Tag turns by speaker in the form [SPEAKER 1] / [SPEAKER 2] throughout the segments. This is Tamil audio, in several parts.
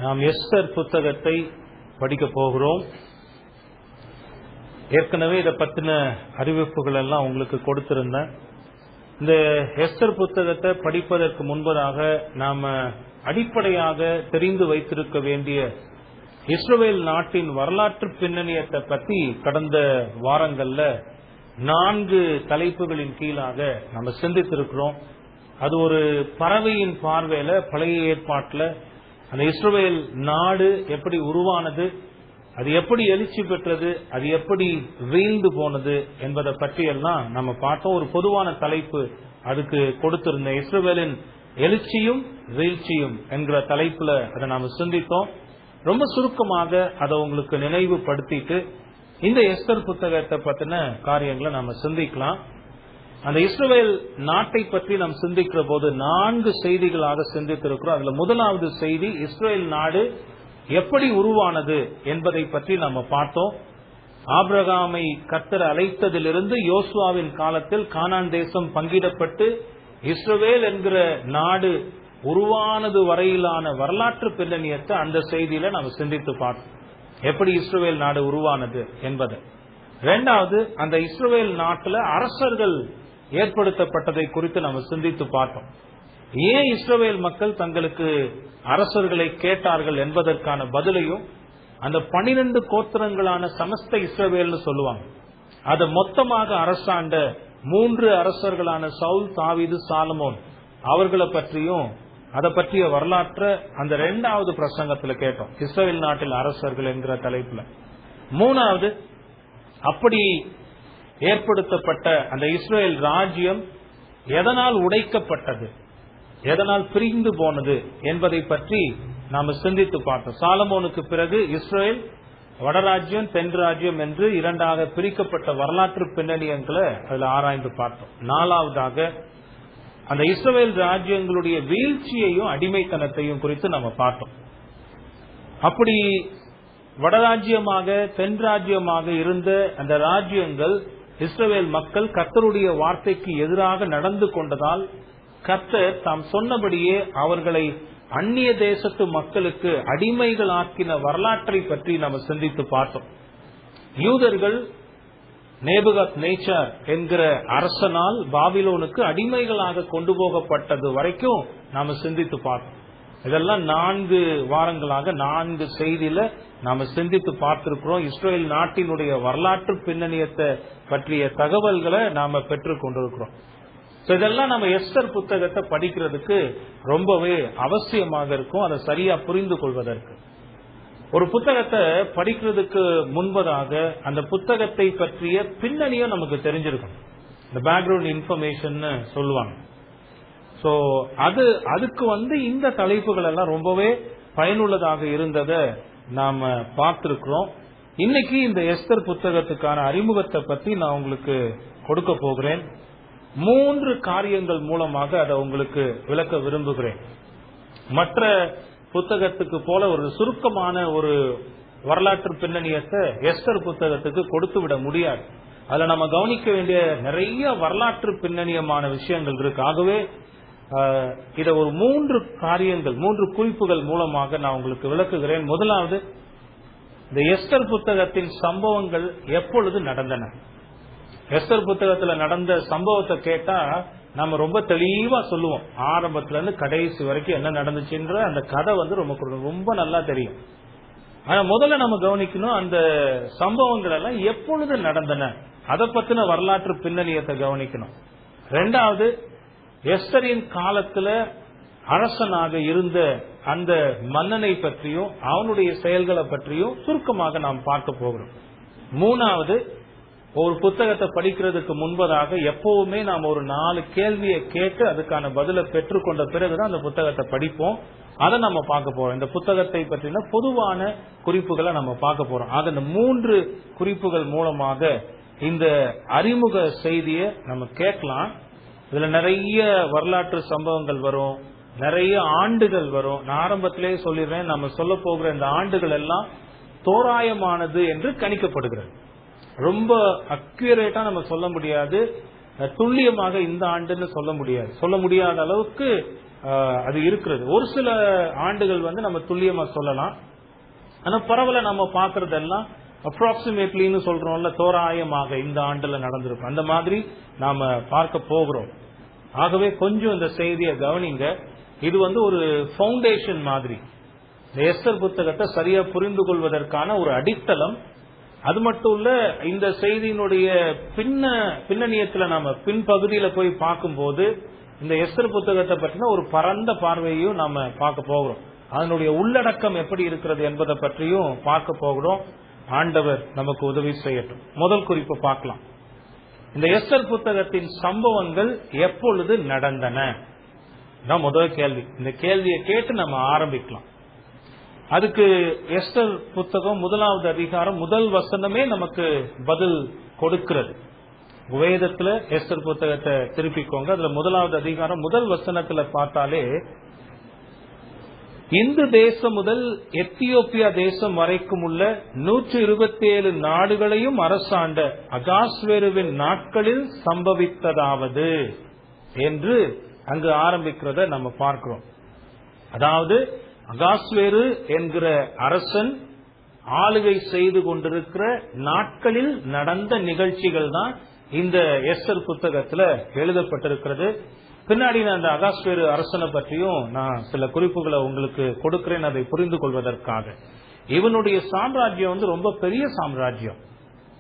[SPEAKER 1] நாம் எஸ்தர் புத்தகத்தை படிக்க போகிறோம். ஏற்கனவே இதை பற்றின அறிவிப்புகள் எல்லாம் உங்களுக்கு கொடுத்திருந்தேன். இந்த எஸ்தர் புத்தகத்தை படிப்பதற்கு முன்பதாக நாம அடிப்படையாக தெரிந்து வைத்திருக்க வேண்டிய இஸ்ரவேல் நாட்டின் வரலாற்று பின்னணியத்தை பற்றி கடந்த வாரங்கள்ல 4 தலைப்புகளின் கீழாக நம்ம சிந்தித்திருக்கிறோம். அது ஒரு பறவையின் பார்வையில பழைய ஏற்பாட்டில் அந்த இஸ்ரவேல் நாடு எப்படி உருவானது, அது எப்படி எழுச்சி பெற்றது, அது எப்படி வீழ்ந்து போனது என்பதை பற்றி எல்லாம் நம்ம பார்த்தோம். ஒரு பொதுவான தலைப்பு அதுக்கு கொடுத்திருந்த இஸ்ரவேலின் எழுச்சியும் வீழ்ச்சியும் என்கிற தலைப்புல அதை நாம சிந்தித்தோம். ரொம்ப சுருக்கமாக அதை உங்களுக்கு நினைவுபடுத்திட்டு இந்த எஸ்தர் புத்தகத்தை பற்றின காரியங்களை நாம சிந்திக்கலாம். அந்த இஸ்ரவேல் நாட்டை பற்றி நாம் சிந்திக்கிற போது 4 செய்திகளாக சிந்தித்திருக்கிறோம். அதுல முதலாவது செய்தி இஸ்ரவேல் நாடு எப்படி உருவானது என்பதை பற்றி நம்ம பார்த்தோம். ஆபிரகாமை கர்த்தர் அழைத்ததிலிருந்து யோசுவாவின் காலத்தில் கானான் தேசம் பங்கிடப்பட்டு இஸ்ரவேல் என்கிற நாடு உருவானது வரையிலான வரலாற்று பின்னணியத்தை அந்த செய்தியில நம்ம சிந்தித்து பார்த்தோம். எப்படி இஸ்ரவேல் நாடு உருவானது என்பது. 2வது, அந்த இஸ்ரவேல் நாட்டில் அரசர்கள் ஏற்படுத்தப்பட்டதை குறித்து நம்ம சிந்தித்து பார்த்தோம். ஏன் இஸ்ரவேல் மக்கள் தங்களுக்கு அரசர்களை கேட்டார்கள் என்பதற்கான பதிலையும், அந்த 12 கோத்திரங்களான சமஸ்த இஸ்ரவேல்னு சொல்லுவாங்க, அதை மொத்தமாக அரசாண்ட 3 அரசர்களான சவுல், தாவீது, சாலமோன் அவர்களை பற்றியும் அதை பற்றிய வரலாற்றை அந்த 2வது பிரசங்கத்துல கேட்டோம். இஸ்ரவேல் நாட்டில் அரசர்கள் என்கிற தலைப்புல. 3வது, அப்படி ஏற்படுத்தப்பட்ட அந்த இஸ்ரவேல் ராஜ்யம் எதனால் உடைக்கப்பட்டது, எதனால் பிரிந்து போனது என்பதை பற்றி நாம சிந்தித்து பார்த்தோம். சாலமோனுக்கு பிறகு இஸ்ரவேல் வடராஜ்யம், தென் ராஜ்யம் என்று 2ஆக பிரிக்கப்பட்ட வரலாற்று பின்னணியங்களை அதுல ஆராய்ந்து பார்த்தோம். 4வதாக அந்த இஸ்ரவேல் ராஜ்யங்களுடைய வீழ்ச்சியையும் அடிமைத்தனத்தையும் குறித்து நம்ம பார்த்தோம். அப்படி வடராஜ்யமாக, தென் ராஜ்யமாக இருந்த அந்த ராஜ்யங்கள் இஸ்ரவேல் மக்கள் கர்த்தருடைய வார்த்தைக்கு எதிராக நடந்து கொண்டதால் கர்த்தர் தாம் சொன்னபடியே அவர்களை அந்நிய தேசத்து மக்களுக்கு அடிமைகள் ஆக்கின வரலாற்றை பற்றி நம்ம சிந்தித்து பார்த்தோம். யூதர்கள் நேபுகாத்நேச்சார் என்கிற அரசனால் பாபிலோனுக்கு அடிமைகளாக கொண்டு போகப்பட்டது வரைக்கும் நாம சிந்தித்து பார்த்தோம். இதெல்லாம் 4 வாரங்களாக 4 செய்தியில நாம சிந்தித்து பார்த்திருக்கிறோம். இஸ்ரேல் நாட்டினுடைய வரலாற்று பின்னணியத்தை பற்றிய தகவல்களை நாம பெற்றுக் கொண்டிருக்கிறோம். இதெல்லாம் நம்ம எஸ்தர் புத்தகத்தை படிக்கிறதுக்கு ரொம்பவே அவசியமாக இருக்கும், அதை சரியா புரிந்து கொள்வதற்கு. ஒரு புத்தகத்தை படிக்கிறதுக்கு முன்பதாக அந்த புத்தகத்தை பற்றிய பின்னணியும் நமக்கு தெரிஞ்சிருக்கும். இந்த பேக்ரவுண்ட் இன்ஃபர்மேஷன் சொல்லுவாங்க. சோ அதுக்கு இந்த தலைப்புகள் எல்லாம் ரொம்பவே பயனுள்ளதாக இருந்ததை நாம பார்த்திருக்கிறோம். இன்னைக்கு இந்த எஸ்தர் புத்தகத்துக்கான அறிமுகத்தை பத்தி நான் உங்களுக்கு கொடுக்க போகிறேன். 3 காரியங்கள் மூலமாக அதை உங்களுக்கு விளக்க விரும்புகிறேன். மற்ற புத்தகத்துக்கு போல ஒரு சுருக்கமான ஒரு வரலாற்று பின்னணியத்தை எஸ்தர் புத்தகத்துக்கு கொடுத்து விட முடியாது. அதுல நம்ம கவனிக்க வேண்டிய நிறைய வரலாற்று பின்னணியமான விஷயங்கள் இருக்கு. ஆகவே இதை ஒரு 3 காரியங்கள், 3 குறிப்புகள் மூலமாக நான் உங்களுக்கு விளக்குகிறேன். முதலாவது, இந்த எஸ்தர் புத்தகத்தின் சம்பவங்கள் எப்பொழுது நடந்தன. எஸ்தர் புத்தகத்துல நடந்த சம்பவத்தை கேட்டா நம்ம ரொம்ப தெளிவா சொல்லுவோம். ஆரம்பத்துல இருந்து கடைசி வரைக்கும் என்ன நடந்துச்சுன்ற அந்த கதை ரொம்ப நல்லா தெரியும். ஆனா முதல்ல நம்ம கவனிக்கணும், அந்த சம்பவங்கள் எல்லாம் எப்பொழுது நடந்தன, அதை பத்தின வரலாற்று பின்னணியத்தை கவனிக்கணும். 2வது, எஸ்தரின் காலத்துல அரசனாக இருந்த அந்த மன்னனை பற்றியும் அவனுடைய செயல்களை பற்றியும் சுருக்கமாக நாம் பார்க்க போகிறோம். 3வது, ஒரு புத்தகத்தை படிக்கிறதுக்கு முன்பதாக எப்பவுமே நாம் ஒரு 4 கேள்வியை கேட்டு அதுக்கான பதிலை பெற்றுக்கொண்ட பிறகுதான் அந்த புத்தகத்தை படிப்போம். அதை நம்ம பார்க்க போறோம். இந்த புத்தகத்தை பற்றின பொதுவான குறிப்புகளை நம்ம பார்க்க போறோம். ஆக இந்த 3 குறிப்புகள் மூலமாக இந்த அறிமுக செய்தியை நம்ம கேட்கலாம். இதுல நிறைய வரலாற்று சம்பவங்கள் வரும், நிறைய ஆண்டுகள் வரும். நான் ஆரம்பத்திலே சொல்லிடுறேன், நம்ம சொல்ல போகிற இந்த ஆண்டுகள் எல்லாம் தோராயமானது என்று கணிக்கப்படுகிறது. ரொம்ப அக்யூரேட்டா நம்ம சொல்ல முடியாது. துல்லியமாக இந்த ஆண்டுன்னு சொல்ல முடியாத அளவுக்கு அது இருக்கிறது. ஒரு சில ஆண்டுகள் நம்ம துல்லியமா சொல்லலாம். ஆனா பரவல நம்ம பாக்குறதெல்லாம் அப்ராக்சிமேட்லின்னு சொல்றோம்ல, தோராயமாக இந்த ஆண்டுல நடந்திருக்கும், அந்த மாதிரி நாம பார்க்க போகிறோம். ஆகவே கொஞ்சம் இந்த செய்தியை கவனிங்க. இது ஒரு ஃபவுண்டேஷன் மாதிரி, இந்த எஸ்தர் புத்தகத்தை சரியா புரிந்து கொள்வதற்கான ஒரு அடித்தளம். அது மட்டும் இல்ல, இந்த செய்தியினுடைய பின்னணியத்துல நாம பின்பகுதியில போய் பார்க்கும்போது இந்த எஸ்தர் புத்தகத்தை பற்றின ஒரு பரந்த பார்வையையும் நாம பார்க்க போகிறோம். அதனுடைய உள்ளடக்கம் எப்படி இருக்கிறது என்பதை பற்றியும் பார்க்க போகிறோம். ஆண்டவர் நமக்கு உதவி செய்யட்டும். முதல் குறிப்பு பார்க்கலாம். இந்த எஸ்தர் புத்தகத்தின் சம்பவங்கள் எப்பொழுது நடந்தன? முதல் கேள்வி. இந்த கேள்வியை கேட்டு நம்ம ஆரம்பிக்கலாம். அதுக்கு எஸ்தர் புத்தகம் 1வது அதிகாரம் 1 வசனமே நமக்கு பதில் கொடுக்கிறது. வேதத்துல எஸ்தர் புத்தகத்தை திருப்பிக்கோங்க. அதுல 1வது அதிகாரம் 1 வசனத்துல பார்த்தாலே, இந்து தேசம் முதல் எத்தியோப்பியா தேசம் வரைக்கும் உள்ள 127 நாடுகளையும் அரசாண்ட அகாஸ்வேருவின் நாட்களில் சம்பவித்ததாவது என்று அங்கு ஆரம்பிக்கிறத நம்ம பார்க்கிறோம். அதாவது அகாஸ்வேரு என்கிற அரசன் ஆளுகை செய்து கொண்டிருக்கிற நாட்களில் நடந்த நிகழ்ச்சிகள் தான் இந்த எஸ்தர் புத்தகத்துல எழுதப்பட்டிருக்கிறது. பின்னாடி நான் அந்த அகாஸ்வேரு அரசனை பற்றியும் நான் சில குறிப்புகளை உங்களுக்கு கொடுக்கிறேன், அதை புரிந்து கொள்வதற்காக. இவனுடைய சாம்ராஜ்யம் ரொம்ப பெரிய சாம்ராஜ்யம்.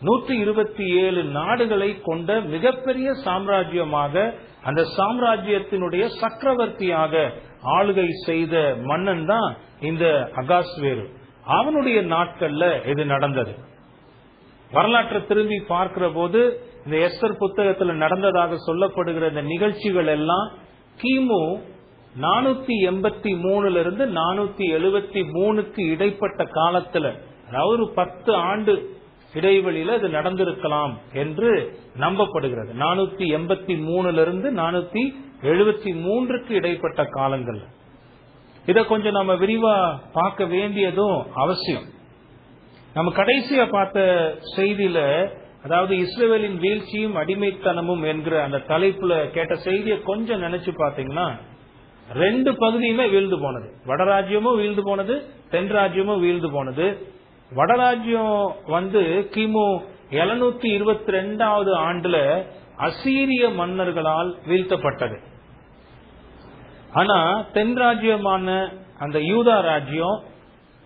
[SPEAKER 1] 127 நாடுகளை கொண்ட மிகப்பெரிய சாம்ராஜ்யமாக, அந்த சாம்ராஜ்யத்தினுடைய சக்கரவர்த்தியாக ஆளுகை செய்த மன்னன் தான் இந்த அகாஸ்வேரு. அவனுடைய நாட்கள்ல இது நடந்தது. வரலாற்றை திரும்பி பார்க்கிற போது இந்த எஸ்தர் புத்தகத்துல நடந்ததாக சொல்லப்படுகிற இந்த நிகழ்ச்சிகள் எல்லாம் கிமு 483 இருந்து 473 இடைப்பட்ட காலத்துல, அதாவது 10 ஆண்டு இடைவெளியில இது நடந்திருக்கலாம் என்று நம்பப்படுகிறது. 483 இருந்து 473 இடைப்பட்ட காலங்கள். இத கொஞ்சம் நம்ம விரிவா பார்க்க வேண்டியதும் அவசியம். நம்ம கடைசியா பார்த்த செய்தியில, அதாவது இஸ்ரவேலின் வீழ்ச்சியும் அடிமைத்தனமும் என்கிற அந்த தலைப்புல கேட்ட செய்தியை கொஞ்சம் நினைச்சு பாத்தீங்கன்னா, 2 பகுதியுமே வீழ்ந்து போனது. வடராஜ்யமும் வீழ்ந்து போனது, தென் ராஜ்யமும் வீழ்ந்து போனது. வடராஜ்யம் கிமு 722 ஆண்டுல அசீரிய மன்னர்களால் வீழ்த்தப்பட்டது. ஆனா தென் ராஜ்யமான அந்த யூதா ராஜ்யம்,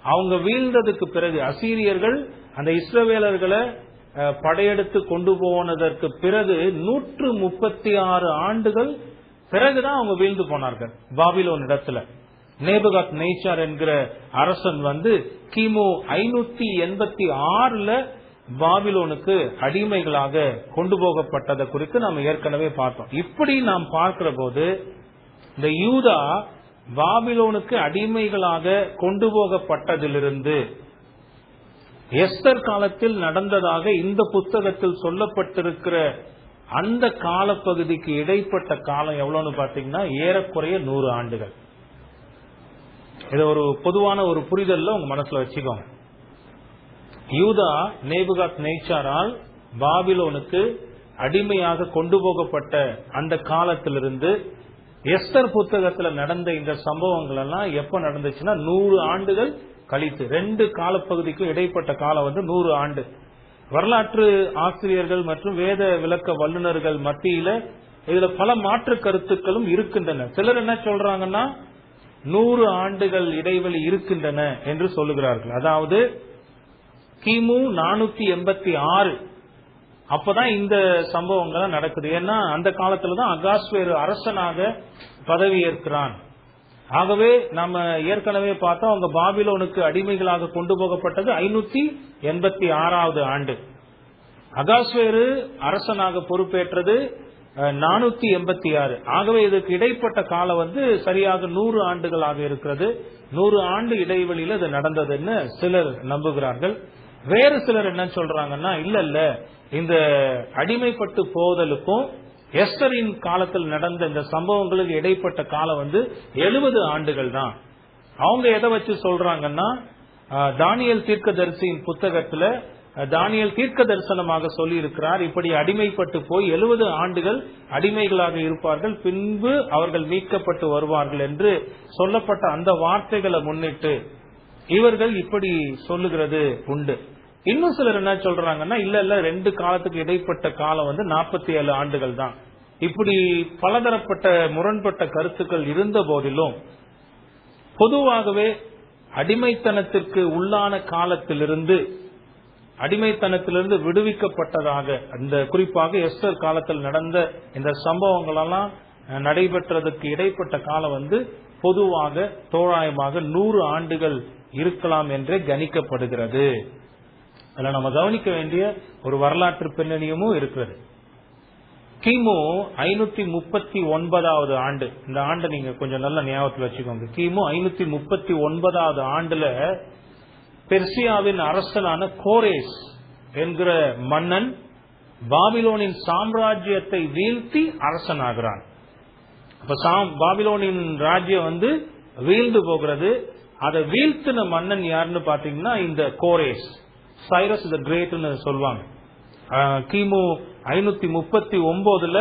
[SPEAKER 1] அவங்க வீழ்ந்ததுக்கு பிறகு, அசீரியர்கள் அந்த இஸ்ரவேலர்களை படையெடுத்து கொண்டு போனதற்கு பிறகு 136 ஆண்டுகள் பிறகுதான் அவங்க வீழ்ந்து போனார்கள் பாபிலோன் இடத்துல. நேபுகாத் நேச்சார் என்கிற அரசன் கிமு 586 பாபிலோனுக்கு அடிமைகளாக கொண்டு போகப்பட்டதை குறித்து நாம் ஏற்கனவே பார்த்தோம். இப்படி நாம் பார்க்கிற போது இந்த யூதா பாபிலோனுக்கு அடிமைகளாக கொண்டு போகப்பட்டதிலிருந்து எஸ்தர் காலத்தில் நடந்ததாக இந்த புத்தகத்தில் சொல்லப்பட்டிருக்கிற அந்த காலப்பகுதிக்கு இடைப்பட்ட காலம் எவ்வளவுன்னு பாத்தீங்கன்னா ஏறக்குறைய 100 ஆண்டுகள். இதை ஒரு பொதுவான ஒரு புரிதல்ல உங்க மனசுல வச்சுக்கோங்க. யூதா நேபுகாத் நேச்சாரால் பாபிலோனுக்கு அடிமையாக கொண்டு போகப்பட்ட அந்த காலத்திலிருந்து எஸ்தர் புத்தகத்துல நடந்த இந்த சம்பவங்கள் எல்லாம் எப்ப நடந்துச்சுன்னா 100 ஆண்டுகள் கழித்து. 2 காலப்பகுதிக்கும் இடைப்பட்ட காலம் 100 ஆண்டு. வரலாற்று ஆசிரியர்கள் மற்றும் வேத விளக்க வல்லுநர்கள் மத்தியில இதுல பல மாற்று கருத்துக்களும் இருக்கின்றன. சிலர் என்ன சொல்றாங்கன்னா 100 ஆண்டுகள் இடைவெளி இருக்கின்றன என்று சொல்லுகிறார்கள். அதாவது கிமு 486 அப்பதான் இந்த சம்பவங்கள் நடக்குது. ஏன்னா அந்த காலத்துலதான் அகாஸ்வேரு அரசனாக பதவி ஏற்கிறான். ஆகவே நம்ம ஏற்கனவே பார்த்தோம், அவங்க பாபிலோனுக்கு அடிமைகளாக கொண்டு போகப்பட்டது 586வது ஆண்டு. அகாஸ்வேரு அரசனாக பொறுப்பேற்றது 486. ஆகவே இதுக்கு இடைப்பட்ட காலம் சரியாக 100 ஆண்டுகளாக இருக்கிறது. 100 ஆண்டு இடைவெளியில் இது நடந்ததுன்னு சிலர் நம்புகிறார்கள். வேறு சிலர் என்ன சொல்றாங்கன்னா, இல்ல இந்த அடிமைப்பட்டு போதலுக்கும் எஸ்தரின் காலத்தில் நடந்த இந்த சம்பவங்களுக்கு இடைப்பட்ட காலம் 70 ஆண்டுகள் தான். அவங்க எதை வச்சு சொல்றாங்கன்னா, தானியேல் தீர்க்கதரிசியின் புத்தகத்துல தானியேல் தீர்க்க தரிசனமாக சொல்லி இருக்கிறார். இப்படி அடிமைப்பட்டு போய் 70 ஆண்டுகள் அடிமைகளாக இருப்பார்கள், பின்பு அவர்கள் மீட்கப்பட்டு வருவார்கள் என்று சொல்லப்பட்ட அந்த வார்த்தைகளை முன்னிட்டு இவர்கள் இப்படி சொல்லுகிறது உண்டு. இன்னும் சிலர் என்ன சொல்றாங்கன்னா, இல்ல 2 காலத்துக்கு இடைப்பட்ட காலம் 47 ஆண்டுகள் தான். இப்படி பலதரப்பட்ட முரண்பட்ட கருத்துக்கள் இருந்த போதிலும் பொதுவாகவே அடிமைத்தனத்திற்கு உள்ளான காலத்திலிருந்து விடுவிக்கப்பட்டதாக, அந்த குறிப்பாக எஸ்தர் காலத்தில் நடந்த இந்த சம்பவங்கள் எல்லாம் நடைபெற்றதற்கு இடைப்பட்ட காலம் பொதுவாக தோராயமாக 100 ஆண்டுகள் இருக்கலாம் என்றே கணிக்கப்படுகிறது. அதில் நம்ம கவனிக்க வேண்டிய ஒரு வரலாற்று பின்னணியமும் இருக்கிறது. கிமு 539வது ஆண்டு, இந்த ஆண்டு நீங்க கொஞ்சம் நல்ல ஞாபகத்தில் வச்சுக்கோங்க. கிமு 539வது ஆண்டுல பெர்சியாவின் அரசனான கோரேஸ் என்கிற மன்னன் பாபிலோனின் சாம்ராஜ்யத்தை வீழ்த்தி அரசனாகிறான். அப்ப பாபிலோனின் ராஜ்யம் வீழ்ந்து போகிறது. அதை வீழ்த்தின மன்னன் யாருன்னு பாத்தீங்கன்னா இந்த கோரேஸ், சைரஸ் தி கிரேட்னு சொல்லுவாங்க. கிமு 539ல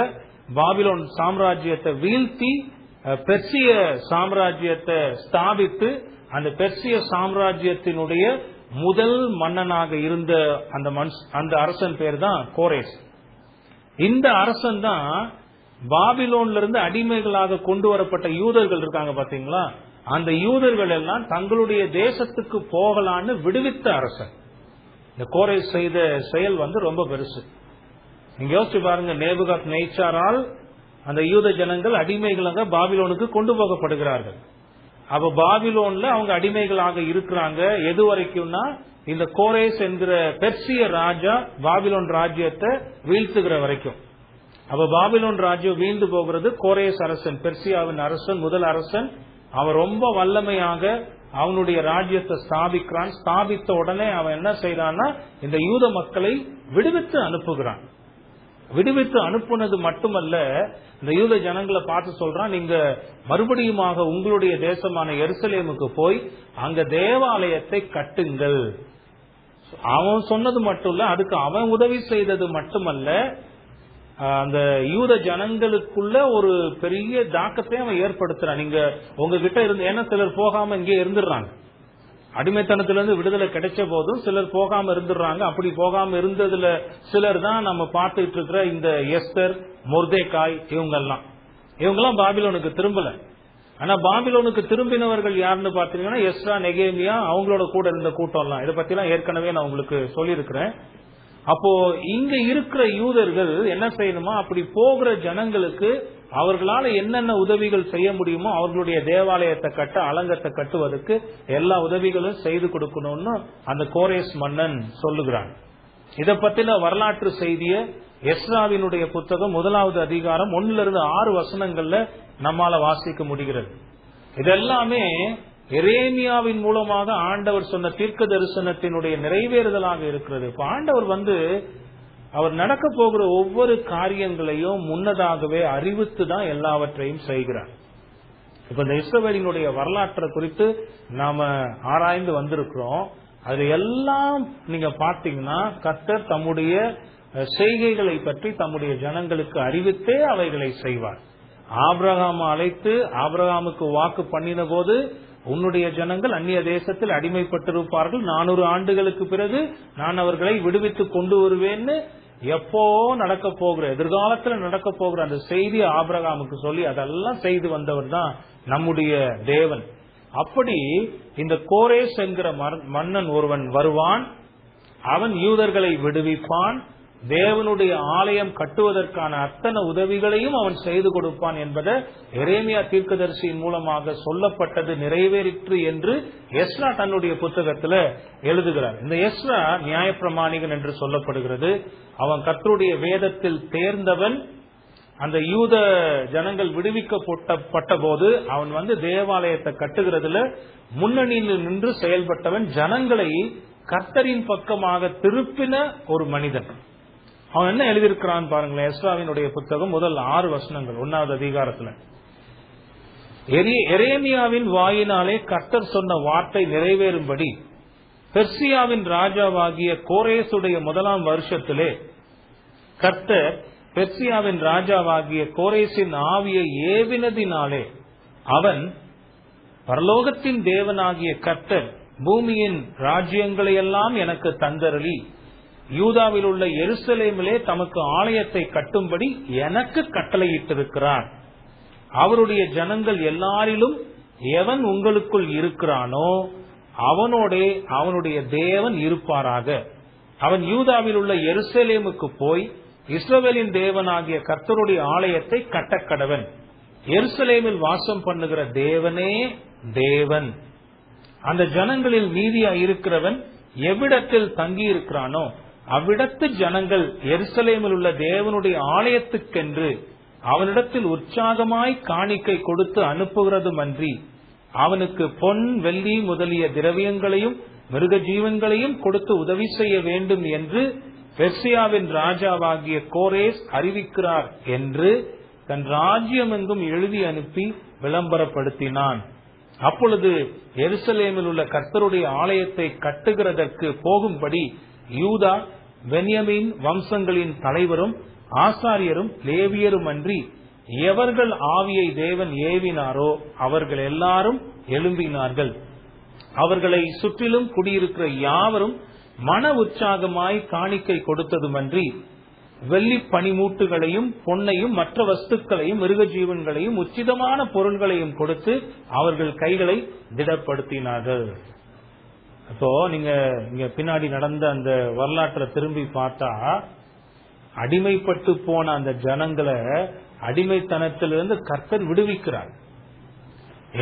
[SPEAKER 1] பாபிலோன் சாம்ராஜ்யத்தை வீழ்த்தி பெர்சிய சாம்ராஜ்யத்தை ஸ்தாபித்து அந்த பெர்சிய சாம்ராஜ்யத்தினுடைய முதல் மன்னனாக இருந்த அந்த அரசன் பேர் தான் கோரேஸ். இந்த அரசன் தான் பாபிலோன்ல இருந்து அடிமைகளாக கொண்டு வரப்பட்ட யூதர்கள் இருக்காங்க பாத்தீங்களா, அந்த யூதர்கள் எல்லாம் தங்களுடைய தேசத்துக்கு போகலான்னு விடுவித்த அரசன். இந்த கோரேஸ் செய்த செயல் ரொம்ப பெருசு. நீங்க யோசிச்சு பாருங்க, நேபுகாத் நேச்சாரால் அந்த யூத ஜனங்கள் அடிமைகளாக பாபிலோனுக்கு கொண்டு போகப்படுகிறார்கள். அப்ப பாபிலோன்ல அவங்க அடிமைகளாக இருக்கிறாங்க. எது வரைக்கும்னா இந்த கோரேஸ் என்கிற பெர்சிய ராஜா பாபிலோன் ராஜ்யத்தை வீழ்த்துகிற வரைக்கும். அப்ப பாபிலோன் ராஜ்யம் வீழ்ந்து போகிறது. கோரேஸ் அரசன், பெர்சியாவின் அரசன், முதல் அரசன், அவன் ரொம்ப வல்லமையாக அவனுடைய ராஜ்யத்தை ஸ்தாபிக்கிறான். ஸ்தாபித்த உடனே அவன் என்ன செய்யறான்னா இந்த யூத மக்களை விடுவித்து அனுப்புகிறான். விடுவித்து அனுப்புனது மட்டுமல்ல, இந்த யூத ஜனங்களை பார்த்து சொல்றான், நீங்க மறுபடியுமாக உங்களுடைய தேசமான எருசலேமுக்கு போய் அங்க தேவாலயத்தை கட்டுங்கள். அவன் சொன்னது மட்டும் இல்ல, அதுக்கு அவன் உதவி செய்தது மட்டுமல்ல, அந்த யூத ஜனங்களுக்குள்ள ஒரு பெரிய தாக்கத்தை அவன் ஏற்படுத்துறான். நீங்க உங்ககிட்ட இருந்து, ஏன்னா சிலர் போகாம இங்கே இருந்துடுறாங்க. அடிமைத்தனத்திலிருந்து விடுதலை கிடைச்ச போதும் சிலர் போகாம இருந்துடுறாங்க. அப்படி போகாம இருந்ததுல சிலர் தான் நம்ம பார்த்துட்டு இருக்கிற இந்த எஸ்தர், மொர்தேகாய், இவங்கெல்லாம் பாபிலோனுக்கு திரும்பல. ஆனா பாபிலோனுக்கு திரும்பினவர்கள் யாருன்னு பாத்தீங்கன்னா எஸ்ரா, நெகேமியா, அவங்களோட கூட இருந்த கூட்டம் எல்லாம். இதை பத்தி எல்லாம் ஏற்கனவே நான் உங்களுக்கு சொல்லியிருக்கிறேன். அப்போ இங்க இருக்கிற யூதர்கள் என்ன செய்யணுமா, அப்படி போகிற ஜனங்களுக்கு அவர்களால என்னென்ன உதவிகள் செய்ய முடியுமோ அவர்களுடைய தேவாலயத்தை கட்ட, அலங்கத்தை கட்டுவதற்கு எல்லா உதவிகளும் செய்து கொடுக்கணும்னு அந்த கோரேஸ் மன்னன் சொல்லுகிறான். இதை பத்தின வரலாற்று செய்திய எஸ்ராவினுடைய புத்தகம் 1வது அதிகாரம் 1-6 வசனங்கள்ல நம்மால வாசிக்க முடிகிறது. இதெல்லாமே எரேமியாவின் மூலமாக ஆண்டவர் சொன்ன தீர்க்க தரிசனத்தினுடைய நிறைவேறுதலாக இருக்கிறது. இப்ப ஆண்டவர் அவர் நடக்க போகிற ஒவ்வொரு காரியங்களையும் முன்னதாகவே அறிவித்து தான் எல்லாவற்றையும் செய்கிறார். இப்ப இந்த இஸ்ரவேலினுடைய வரலாற்றை குறித்து நாம ஆராய்ந்து வந்திருக்கிறோம். அது எல்லாம் நீங்க பாத்தீங்கன்னா கர்த்தர் தம்முடைய செய்கைகளை பற்றி தம்முடைய ஜனங்களுக்கு அறிவித்தே அவைகளை செய்வார். ஆபிரகாம் அழைத்து ஆபிரகாமுக்கு வாக்கு பண்ணின போது, உன்னுடைய ஜனங்கள் அந்நிய தேசத்தில் அடிமைப்பட்டிருப்பார்கள், 400 ஆண்டுகளுக்கு பிறகு நான் அவர்களை விடுவித்து கொண்டு வருவேன்னு எப்போ நடக்க போகிற, எதிர்காலத்துல நடக்க போகிற அந்த செய்தி ஆபிரகாமுக்கு சொல்லி அதெல்லாம் செய்து வந்தவர் தான் நம்முடைய தேவன். அப்படி இந்த கோரேஸ் என்கிற மன்னன் ஒருவன் வருவான், அவன் யூதர்களை விடுவிப்பான், தேவனுடைய ஆலயம் கட்டுவதற்கான அத்தனை உதவிகளையும் அவன் செய்து கொடுப்பான் என்பதை எரேமியா தீர்க்கதரிசியின் மூலமாக சொல்லப்பட்டது நிறைவேறிற்று என்று எஸ்ரா தன்னுடைய புத்தகத்தில் எழுதுகிறார். இந்த எஸ்ரா நியாயப்பிரமாணிகன் என்று சொல்லப்படுகிறது. அவன் கர்த்தருடைய வேதத்தில் தேர்ந்தவன். அந்த யூத ஜனங்கள் விடுவிக்கப்பட்ட போது அவன் தேவாலயத்தை கட்டுகிறதுல முன்னணியில் நின்று செயல்பட்டவன். ஜனங்களை கர்த்தரின் பக்கமாக திருப்பின ஒரு மனிதன். அவன் என்ன எழுதியிருக்கிறான் பாருங்களேன். எஸ்ராவினுடைய புத்தகம் முதல் 6 வசனங்கள் 1வது அதிகாரத்துல, எரேமியாவின் வாயினாலே கர்த்தர் சொன்ன வார்த்தை நிறைவேறும்படி பெர்சியாவின் ராஜாவாகிய கோரேசுடைய 1ஆம் வருஷத்திலே கர்த்தர் பெர்சியாவின் ராஜாவாகிய கோரேசின் ஆவியை ஏவினதினாலே அவன் பரலோகத்தின் தேவனாகிய கர்த்தர் பூமியின் ராஜ்யங்களையெல்லாம் எனக்கு தந்தருளி யூதாவில் உள்ள எருசலேமிலே தமக்கு ஆலயத்தை கட்டும்படி எனக்கு கட்டளையிட்டிருக்கிறார். அவருடைய ஜனங்கள் எல்லாரிலும் எவன் உங்களுக்குள் இருக்கிறானோ அவனோடே அவனுடைய தேவன் இருப்பாராக. அவன் யூதாவில் உள்ள எருசலேமுக்கு போய் இஸ்ரவேலின் தேவனாகிய கர்த்தருடைய ஆலயத்தை கட்டக்கடவன். எருசலேமில் வாசம் பண்ணுகிற தேவனே தேவன். அந்த ஜனங்களில் மீதியா இருக்கிறவன் எவ்விடத்தில் தங்கி இருக்கிறானோ அவ்விடத்து ஜனங்கள் எருசலேமில் உள்ள தேவனுடைய ஆலயத்துக்கென்று அவனிடத்தில் உற்சாகமாய் காணிக்கை கொடுத்து அனுப்புகிறதுமன்றி அவனுக்கு பொன் வெள்ளி முதலிய திரவியங்களையும் மிருக ஜீவன்களையும் கொடுத்து உதவி செய்ய வேண்டும் என்று பெர்சியாவின் ராஜாவாகிய கோரேஸ் அறிவிக்கிறார் என்று தன் ராஜ்யம் எங்கும் எழுதி அனுப்பி விளம்பரப்படுத்தினான். அப்பொழுது எருசலேமில் உள்ள கர்த்தருடைய ஆலயத்தை கட்டுகிறதற்கு போகும்படி யூதா பென்யமீன் வம்சங்களின் தலைவரும் ஆசாரியரும் லேவியரும் அன்றி எவர்கள் ஆவியை தேவன் ஏவினாரோ அவர்கள் எல்லாரும் எழும்பினார்கள். அவர்களை சுற்றிலும் குடியிருக்கிற யாவரும் மன உற்சாகமாய் காணிக்கை கொடுத்ததுமன்றி வெள்ளி பனிமூட்டுகளையும் பொன்னையும் மற்ற வஸ்துக்களையும் மிருக ஜீவன்களையும் உச்சிதமான பொருள்களையும் கொடுத்து அவர்கள் கைகளை திடப்படுத்தினார்கள். அப்போ நீங்க இங்க பின்னாடி நடந்த அந்த வரலாற்றை திரும்பி பார்த்தா அடிமைப்பட்டு போன அந்த ஜனங்களை அடிமைத்தனத்திலிருந்து கர்த்தர் விடுவிக்கிறார்.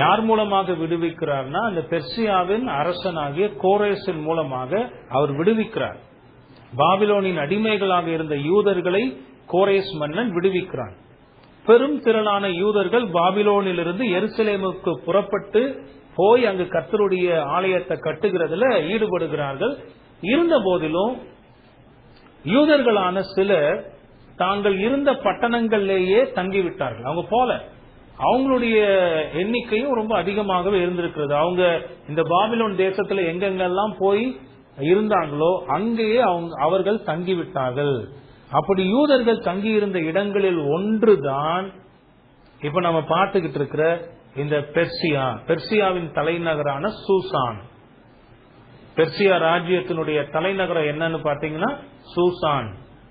[SPEAKER 1] யார் மூலமாக விடுவிக்கிறார்னா அந்த பெர்சியாவின் அரசனாகிய கோரேசின் மூலமாக அவர் விடுவிக்கிறார். பாபிலோனின் அடிமைகளாக இருந்த யூதர்களை கோரேஸ் மன்னன் விடுவிக்கிறான். பெரும் திரளான யூதர்கள் பாபிலோனிலிருந்து எருசலேமுக்கு புறப்பட்டு போய் அங்கு கர்த்தருடைய ஆலயத்தை கட்டுகிறதுல ஈடுபடுகிறார்கள். இருந்த போதிலும் யூதர்களான சிலர் தாங்கள் இருந்த பட்டணங்களிலேயே தங்கிவிட்டார்கள். அவங்க போல அவங்களுடைய எண்ணிக்கையும் ரொம்ப அதிகமாகவே இருந்திருக்கிறது. அவங்க இந்த பாபிலோன் தேசத்துல எங்கெங்கெல்லாம் போய் இருந்தாங்களோ அங்கேயே அவர்கள் தங்கிவிட்டார்கள். அப்படி யூதர்கள் தங்கி இருந்த இடங்களில் ஒன்றுதான் இப்ப நம்ம பார்த்துக்கிட்டு இருக்கிற இந்த பெர்சியாவின் தலைநகரான சூசான். பெர்சியா ராஜ்யத்தினுடைய தலைநகரம் என்னன்னு பாத்தீங்கன்னா சூசான்.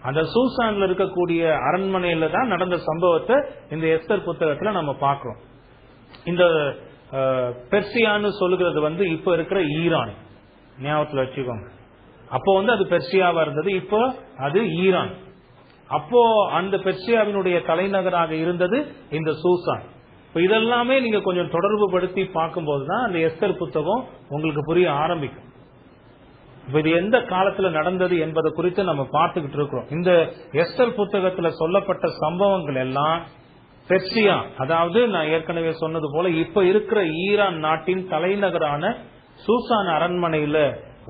[SPEAKER 1] அந்த சூசான்ல இருக்கக்கூடிய அரண்மனையில தான் நடந்த சம்பவத்தை இந்த எஸ்தர் புத்தகத்துல நம்ம பார்க்கிறோம். இந்த பெர்சியான்னு சொல்லுகிறது இப்ப இருக்கிற ஈரான் ஞாபகத்துல வச்சுக்கோங்க. அப்போ அது பெர்சியாவா இருந்தது, இப்போ அது ஈரான். அப்போ அந்த பெர்சியாவினுடைய தலைநகராக இருந்தது இந்த சூசான். இப்ப இதெல்லாமே நீங்க கொஞ்சம் தொடர்பு படுத்தி பார்க்கும்போதுதான் அந்த எஸ்தர் புத்தகம் உங்களுக்கு புரிய ஆரம்பிக்கும். இப்ப இது எந்த காலத்துல நடந்தது என்பதை குறித்து நம்ம பார்த்துக்கிட்டு இருக்கிறோம். இந்த எஸ்தர் புத்தகத்துல சொல்லப்பட்ட சம்பவங்கள் எல்லாம் பெர்சியா, அதாவது நான் ஏற்கனவே சொன்னது போல இப்ப இருக்கிற ஈரான் நாட்டின் தலைநகரான சூசான் அரண்மனையில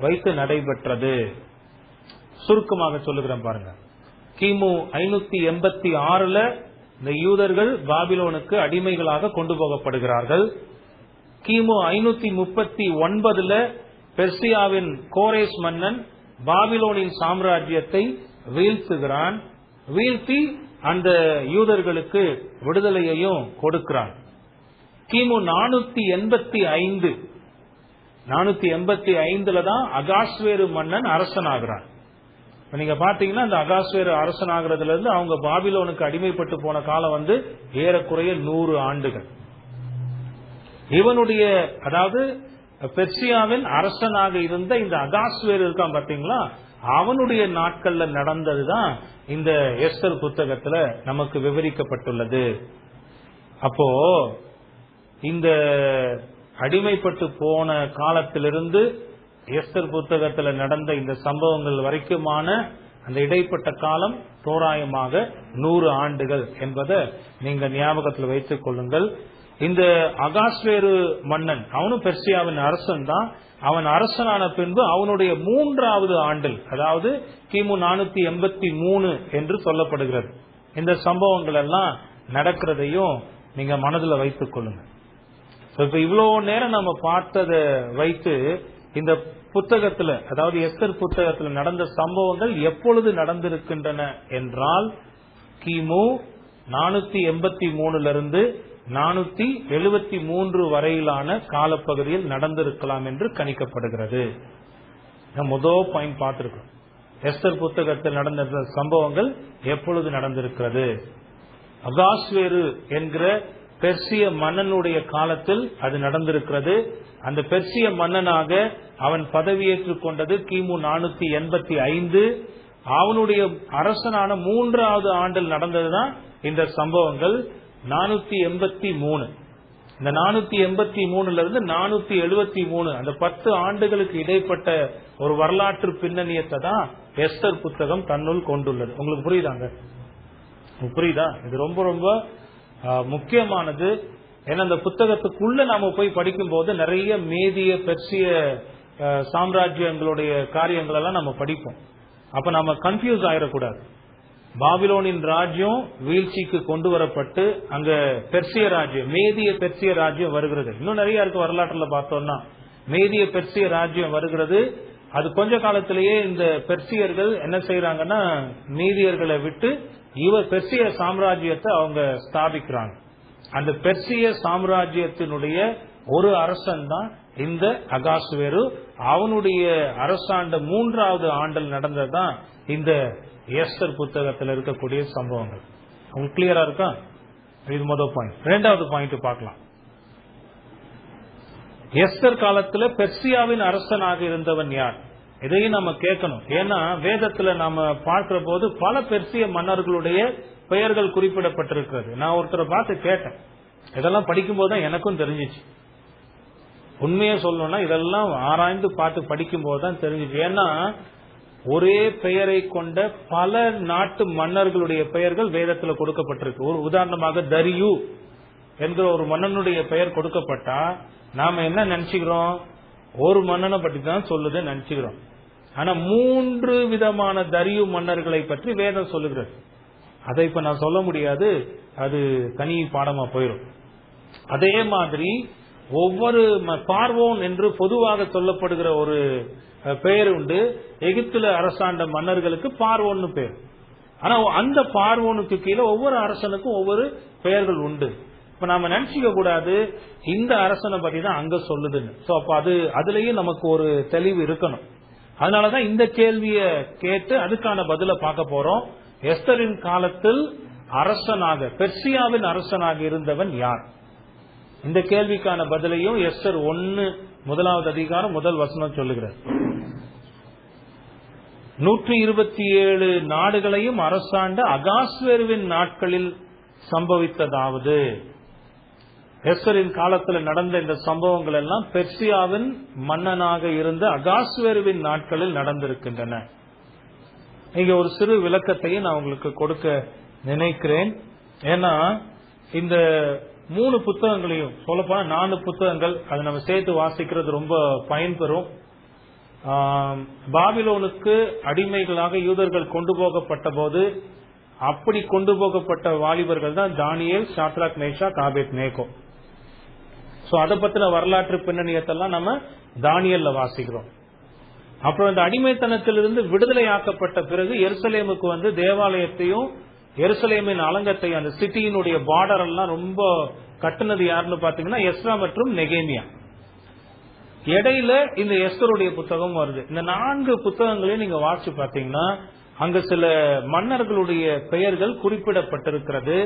[SPEAKER 1] வைத்து நடைபெற்றது. சுருக்கமாக சொல்லுகிறேன் பாருங்க. கிமு 586 இந்த யூதர்கள் பாபிலோனுக்கு அடிமைகளாக கொண்டு போகப்படுகிறார்கள். கிமு 539 பெர்சியாவின் கோரேஸ் மன்னன் பாபிலோனின் சாம்ராஜ்யத்தை வீழ்த்துகிறான். வீழ்த்தி அந்த யூதர்களுக்கு விடுதலையையும் கொடுக்கிறான். கிமு 485 தான் அகாஸ்வேரு மன்னன் அரசனாகிறான். நீங்க பாத்தீங்கன்னா அந்த அகாஸ்வேரு அரசனாகிறதுல இருந்து அவங்க பாபிலோனுக்கு அடிமைப்பட்டு போன காலம் ஏறக்குறைய 100 ஆண்டுகள். இவனுடைய அதாவது பெர்சியாவின் அரசனாக இருந்த இந்த அகாஸ்வேரு இருக்கான் பாத்தீங்களா, அவனுடைய நாட்கள்ல நடந்ததுதான் இந்த எஸ்தர் புத்தகத்துல நமக்கு விவரிக்கப்பட்டுள்ளது. அப்போ இந்த அடிமைப்பட்டு போன காலத்திலிருந்து எஸ்தர் புத்தகத்துல நடந்த இந்த சம்பவங்கள் வரைக்குமான அந்த இடைப்பட்ட காலம் தோராயமாக 100 ஆண்டுகள் என்பதை நீங்க ஞாபகத்தில் வைத்துக் கொள்ளுங்கள். இந்த அகாஸ்வேரு மன்னன் அவனும் பெர்சியாவின் அரசன் தான். அவன் அரசனான பின்பு அவனுடைய 3வது ஆண்டில், அதாவது கிமு 483 என்று சொல்லப்படுகிறது, இந்த சம்பவங்கள் எல்லாம் நடக்கிறதையும் நீங்க மனதில் வைத்துக் கொள்ளுங்க. இப்ப இவ்வளவு நேரம் நம்ம பார்த்ததை வைத்து இந்த புத்தகத்துல, அதாவது எஸ்தர் புத்தகத்துல நடந்த சம்பவங்கள் எப்பொழுது நடந்திருக்கின்றன என்றால் கிமு 483 473 வரையிலான காலப்பகுதியில் நடந்திருக்கலாம் என்று கணிக்கப்படுகிறது. முதல் பாயிண்ட் பார்த்திருக்கோம். எஸ்தர் புத்தகத்தில் நடந்த சம்பவங்கள் எப்பொழுது நடந்திருக்கிறது? அகாஸ்வேரு என்கிற பெர்சிய மன்னனுடைய காலத்தில் அது நடந்திருக்கிறது. அந்த பெர்சிய மன்னனாக அவன் பதவியேற்றுக் கொண்டது கிமு 485. அவனுடைய அரசனான 3வது ஆண்டில் நடந்ததுதான் இந்த சம்பவங்கள். 483, இந்த 483 இருந்து 473, அந்த 10 ஆண்டுகளுக்கு இடைப்பட்ட ஒரு வரலாற்று பின்னணியத்தை தான் எஸ்தர் புத்தகம் தன்னுள் கொண்டுள்ளது. உங்களுக்கு புரியுதாங்க? புரியுதா? இது ரொம்ப ரொம்ப முக்கியமானது. ஏன்னா இந்த புத்தகத்துக்குள்ள நாம போய் படிக்கும் போது நிறைய மேதிய பெர்சிய சாம்ராஜ்யங்களுடைய காரியங்கள் எல்லாம் நம்ம படிப்போம். அப்ப நம்ம கன்ஃபியூஸ் ஆயிடக்கூடாது. பாபிலோனின் ராஜ்யம் வீழ்ச்சிக்கு கொண்டு வரப்பட்டு அங்க பெர்சிய ராஜ்யம், மேதிய பெர்சிய ராஜ்யம் வருகிறது. இன்னும் நிறைய இருக்கு வரலாற்றுல பார்த்தோம்னா. மேதிய பெர்சிய ராஜ்யம் வருகிறது. அது கொஞ்ச காலத்திலேயே இந்த பெர்சியர்கள் என்ன செய்யறாங்கன்னா, மீதியர்களை விட்டு பெர்சிய சாம்ராஜ்யத்தை அவங்க ஸ்தாபிக்கிறாங்க. அந்த பெர்சிய சாம்ராஜ்யத்தினுடைய ஒரு அரசன் தான் இந்த அகாஸ்வேரு. அவனுடைய அரசாண்ட 3வது ஆண்டில் நடந்ததுதான் இந்த எஸ்தர் புத்தகத்தில் இருக்கக்கூடிய சம்பவங்கள். உங்களுக்கு கிளியரா இருக்கா? இது முதல் பாயிண்ட். 2வது பாயிண்ட் பார்க்கலாம். எஸ்தர் காலத்துல பெர்சியாவின் அரசனாக இருந்தவன் யார்? இதையும் நம்ம கேட்கணும். ஏன்னா வேதத்துல நாம பார்க்கிற போது பல பெர்சிய மன்னர்களுடைய பெயர்கள் குறிப்பிடப்பட்டிருக்கிறது. நான் ஒருத்தரை பார்த்து கேட்டேன். இதெல்லாம் படிக்கும் போதுதான் எனக்கும் தெரிஞ்சிச்சு. உண்மையை சொல்லணும்னா இதெல்லாம் ஆராய்ந்து பார்த்து படிக்கும் போதுதான் தெரிஞ்சிச்சு. ஏன்னா ஒரே பெயரை கொண்ட பல நாட்டு மன்னர்களுடைய பெயர்கள் வேதத்துல கொடுக்கப்பட்டிருக்கு. ஒரு உதாரணமாக தரியு என்கிற ஒரு மன்னனுடைய பெயர் கொடுக்கப்பட்டா நாம என்ன நினைச்சுக்கிறோம்? ஒரு மன்னனை பற்றி தான் சொல்லுது நினைச்சுக்கிறோம். ஆனா 3 விதமான தரியு மன்னர்களை பற்றி வேதம் சொல்லுகிறது. அதை இப்ப நான் சொல்ல முடியாது, அது தனி பாடமா போயிடும். அதே மாதிரி ஒவ்வொரு பார்வோன் என்று பொதுவாக சொல்லப்படுகிற ஒரு பெயர் உண்டு. எகிப்துல அரசாண்ட மன்னர்களுக்கு பார்வோன்னு பேர். ஆனா அந்த பார்வோனுக்கு கீழே ஒவ்வொரு அரசனுக்கும் ஒவ்வொரு பெயர்கள் உண்டு. இப்ப நாம நினைச்சுக்க கூடாது இந்த அரசனை பத்தி தான் அங்க சொல்லுதுன்னு. சோ அப்ப அதுலயும் நமக்கு ஒரு தெளிவு இருக்கணும். அதனாலதான் இந்த கேள்வியை கேட்டு அதுக்கான பதில பார்க்க போறோம். எஸ்தரின் காலத்தில் அரசனாக, பெர்சியாவின் அரசனாக இருந்தவன் யார்? இந்த கேள்விக்கான பதிலையும் எஸ்தர் 1 1வது அதிகாரம் 1 வசனம் சொல்லுகிறார். 127 நாடுகளையும் அரசாண்ட அகாஸ்வேருவின் நாட்களில் சம்பவித்ததாவது. எஸ்தரின் காலத்தில் நடந்த இந்த சம்பவங்கள் எல்லாம் பெர்சியாவின் மன்னனாக இருந்த அகாஸ்வேருவின் நாட்களில் நடந்திருக்கின்றன. இங்க ஒரு சிறு விளக்கத்தையும் நான் உங்களுக்கு கொடுக்க நினைக்கிறேன். ஏன்னா இந்த 3 புத்தகங்களையும் சொல்லப்போனா 4 புத்தகங்கள், அதை நம்ம சேர்த்து வாசிக்கிறது ரொம்ப பயன்பெறும். பாபிலோனுக்கு அடிமைகளாக யூதர்கள் கொண்டு போகப்பட்ட போது அப்படி கொண்டு போகப்பட்ட வாலிபர்கள் தான் தானியேல், சாத்ராக், மேஷாக், ஆபேத்நேகோ. சோ அதை பத்தின வரலாற்று பின்னணியத்தெல்லாம் நம்ம தானியேல்ல வாசிக்கிறோம். அப்புறம் இந்த அடிமைத்தனத்திலிருந்து விடுதலை ஆக்கப்பட்ட பிறகு எருசலேமுக்கு வந்து தேவாலயத்தையும் எருசலேமின் அலங்கத்தையும், அந்த சிட்டியினுடைய பார்டர் எல்லாம் ரொம்ப கட்டுனது யாருன்னு பாத்தீங்கன்னா எஸ்ரா மற்றும் நெகேமியா. இடையில இந்த எஸ்தருடைய புத்தகம் வருது. இந்த 4 புத்தகங்களையும் நீங்க வாசிச்சு பாத்தீங்கன்னா அங்க சில மன்னர்களுடைய பெயர்கள் குறிப்பிடப்பட்டிருக்கிறது.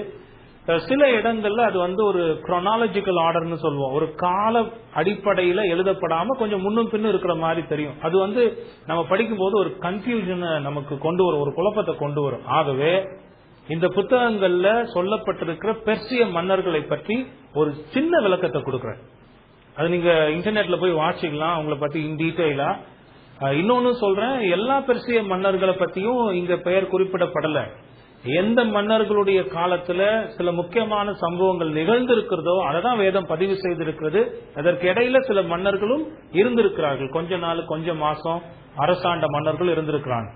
[SPEAKER 1] சில இடங்கள்ல அது வந்து ஒரு குரோனாலஜிக்கல் ஆர்டர்னு சொல்லுவோம். ஒரு கால அடிப்படையில எழுதப்படாம கொஞ்சம் முன்னும் பின்னும் இருக்கிற மாதிரி தெரியும். அது வந்து நம்ம படிக்கும் போது ஒரு கன்ஃபியூஷனை நமக்கு கொண்டு வரும், ஒரு குழப்பத்தை கொண்டு வரும். ஆகவே இந்த புத்தகங்கள்ல சொல்லப்பட்டிருக்கிற பெர்சிய மன்னர்களை பற்றி ஒரு சின்ன விளக்கத்தை கொடுக்கிறேன். அது நீங்க இன்டர்நெட்ல போய் வாசிக்கலாம் அவங்களை பத்தி இன் டீடைலா. இன்னொன்னு சொல்றேன், எல்லா பெர்சிய மன்னர்களை பத்தியும் இங்க பெயர் குறிப்பிடப்படல. எந்த மன்னர்களுடைய காலத்துல சில முக்கியமான சம்பவங்கள் நிகழ்ந்திருக்கிறதோ அததான் வேதம் பதிவு செய்திருக்கிறது. அதற்கு இடையில சில மன்னர்களும் இருந்திருக்கிறார்கள். கொஞ்ச நாள், கொஞ்ச மாசம் அரசாண்ட மன்னர்கள் இருந்திருக்கிறாங்க.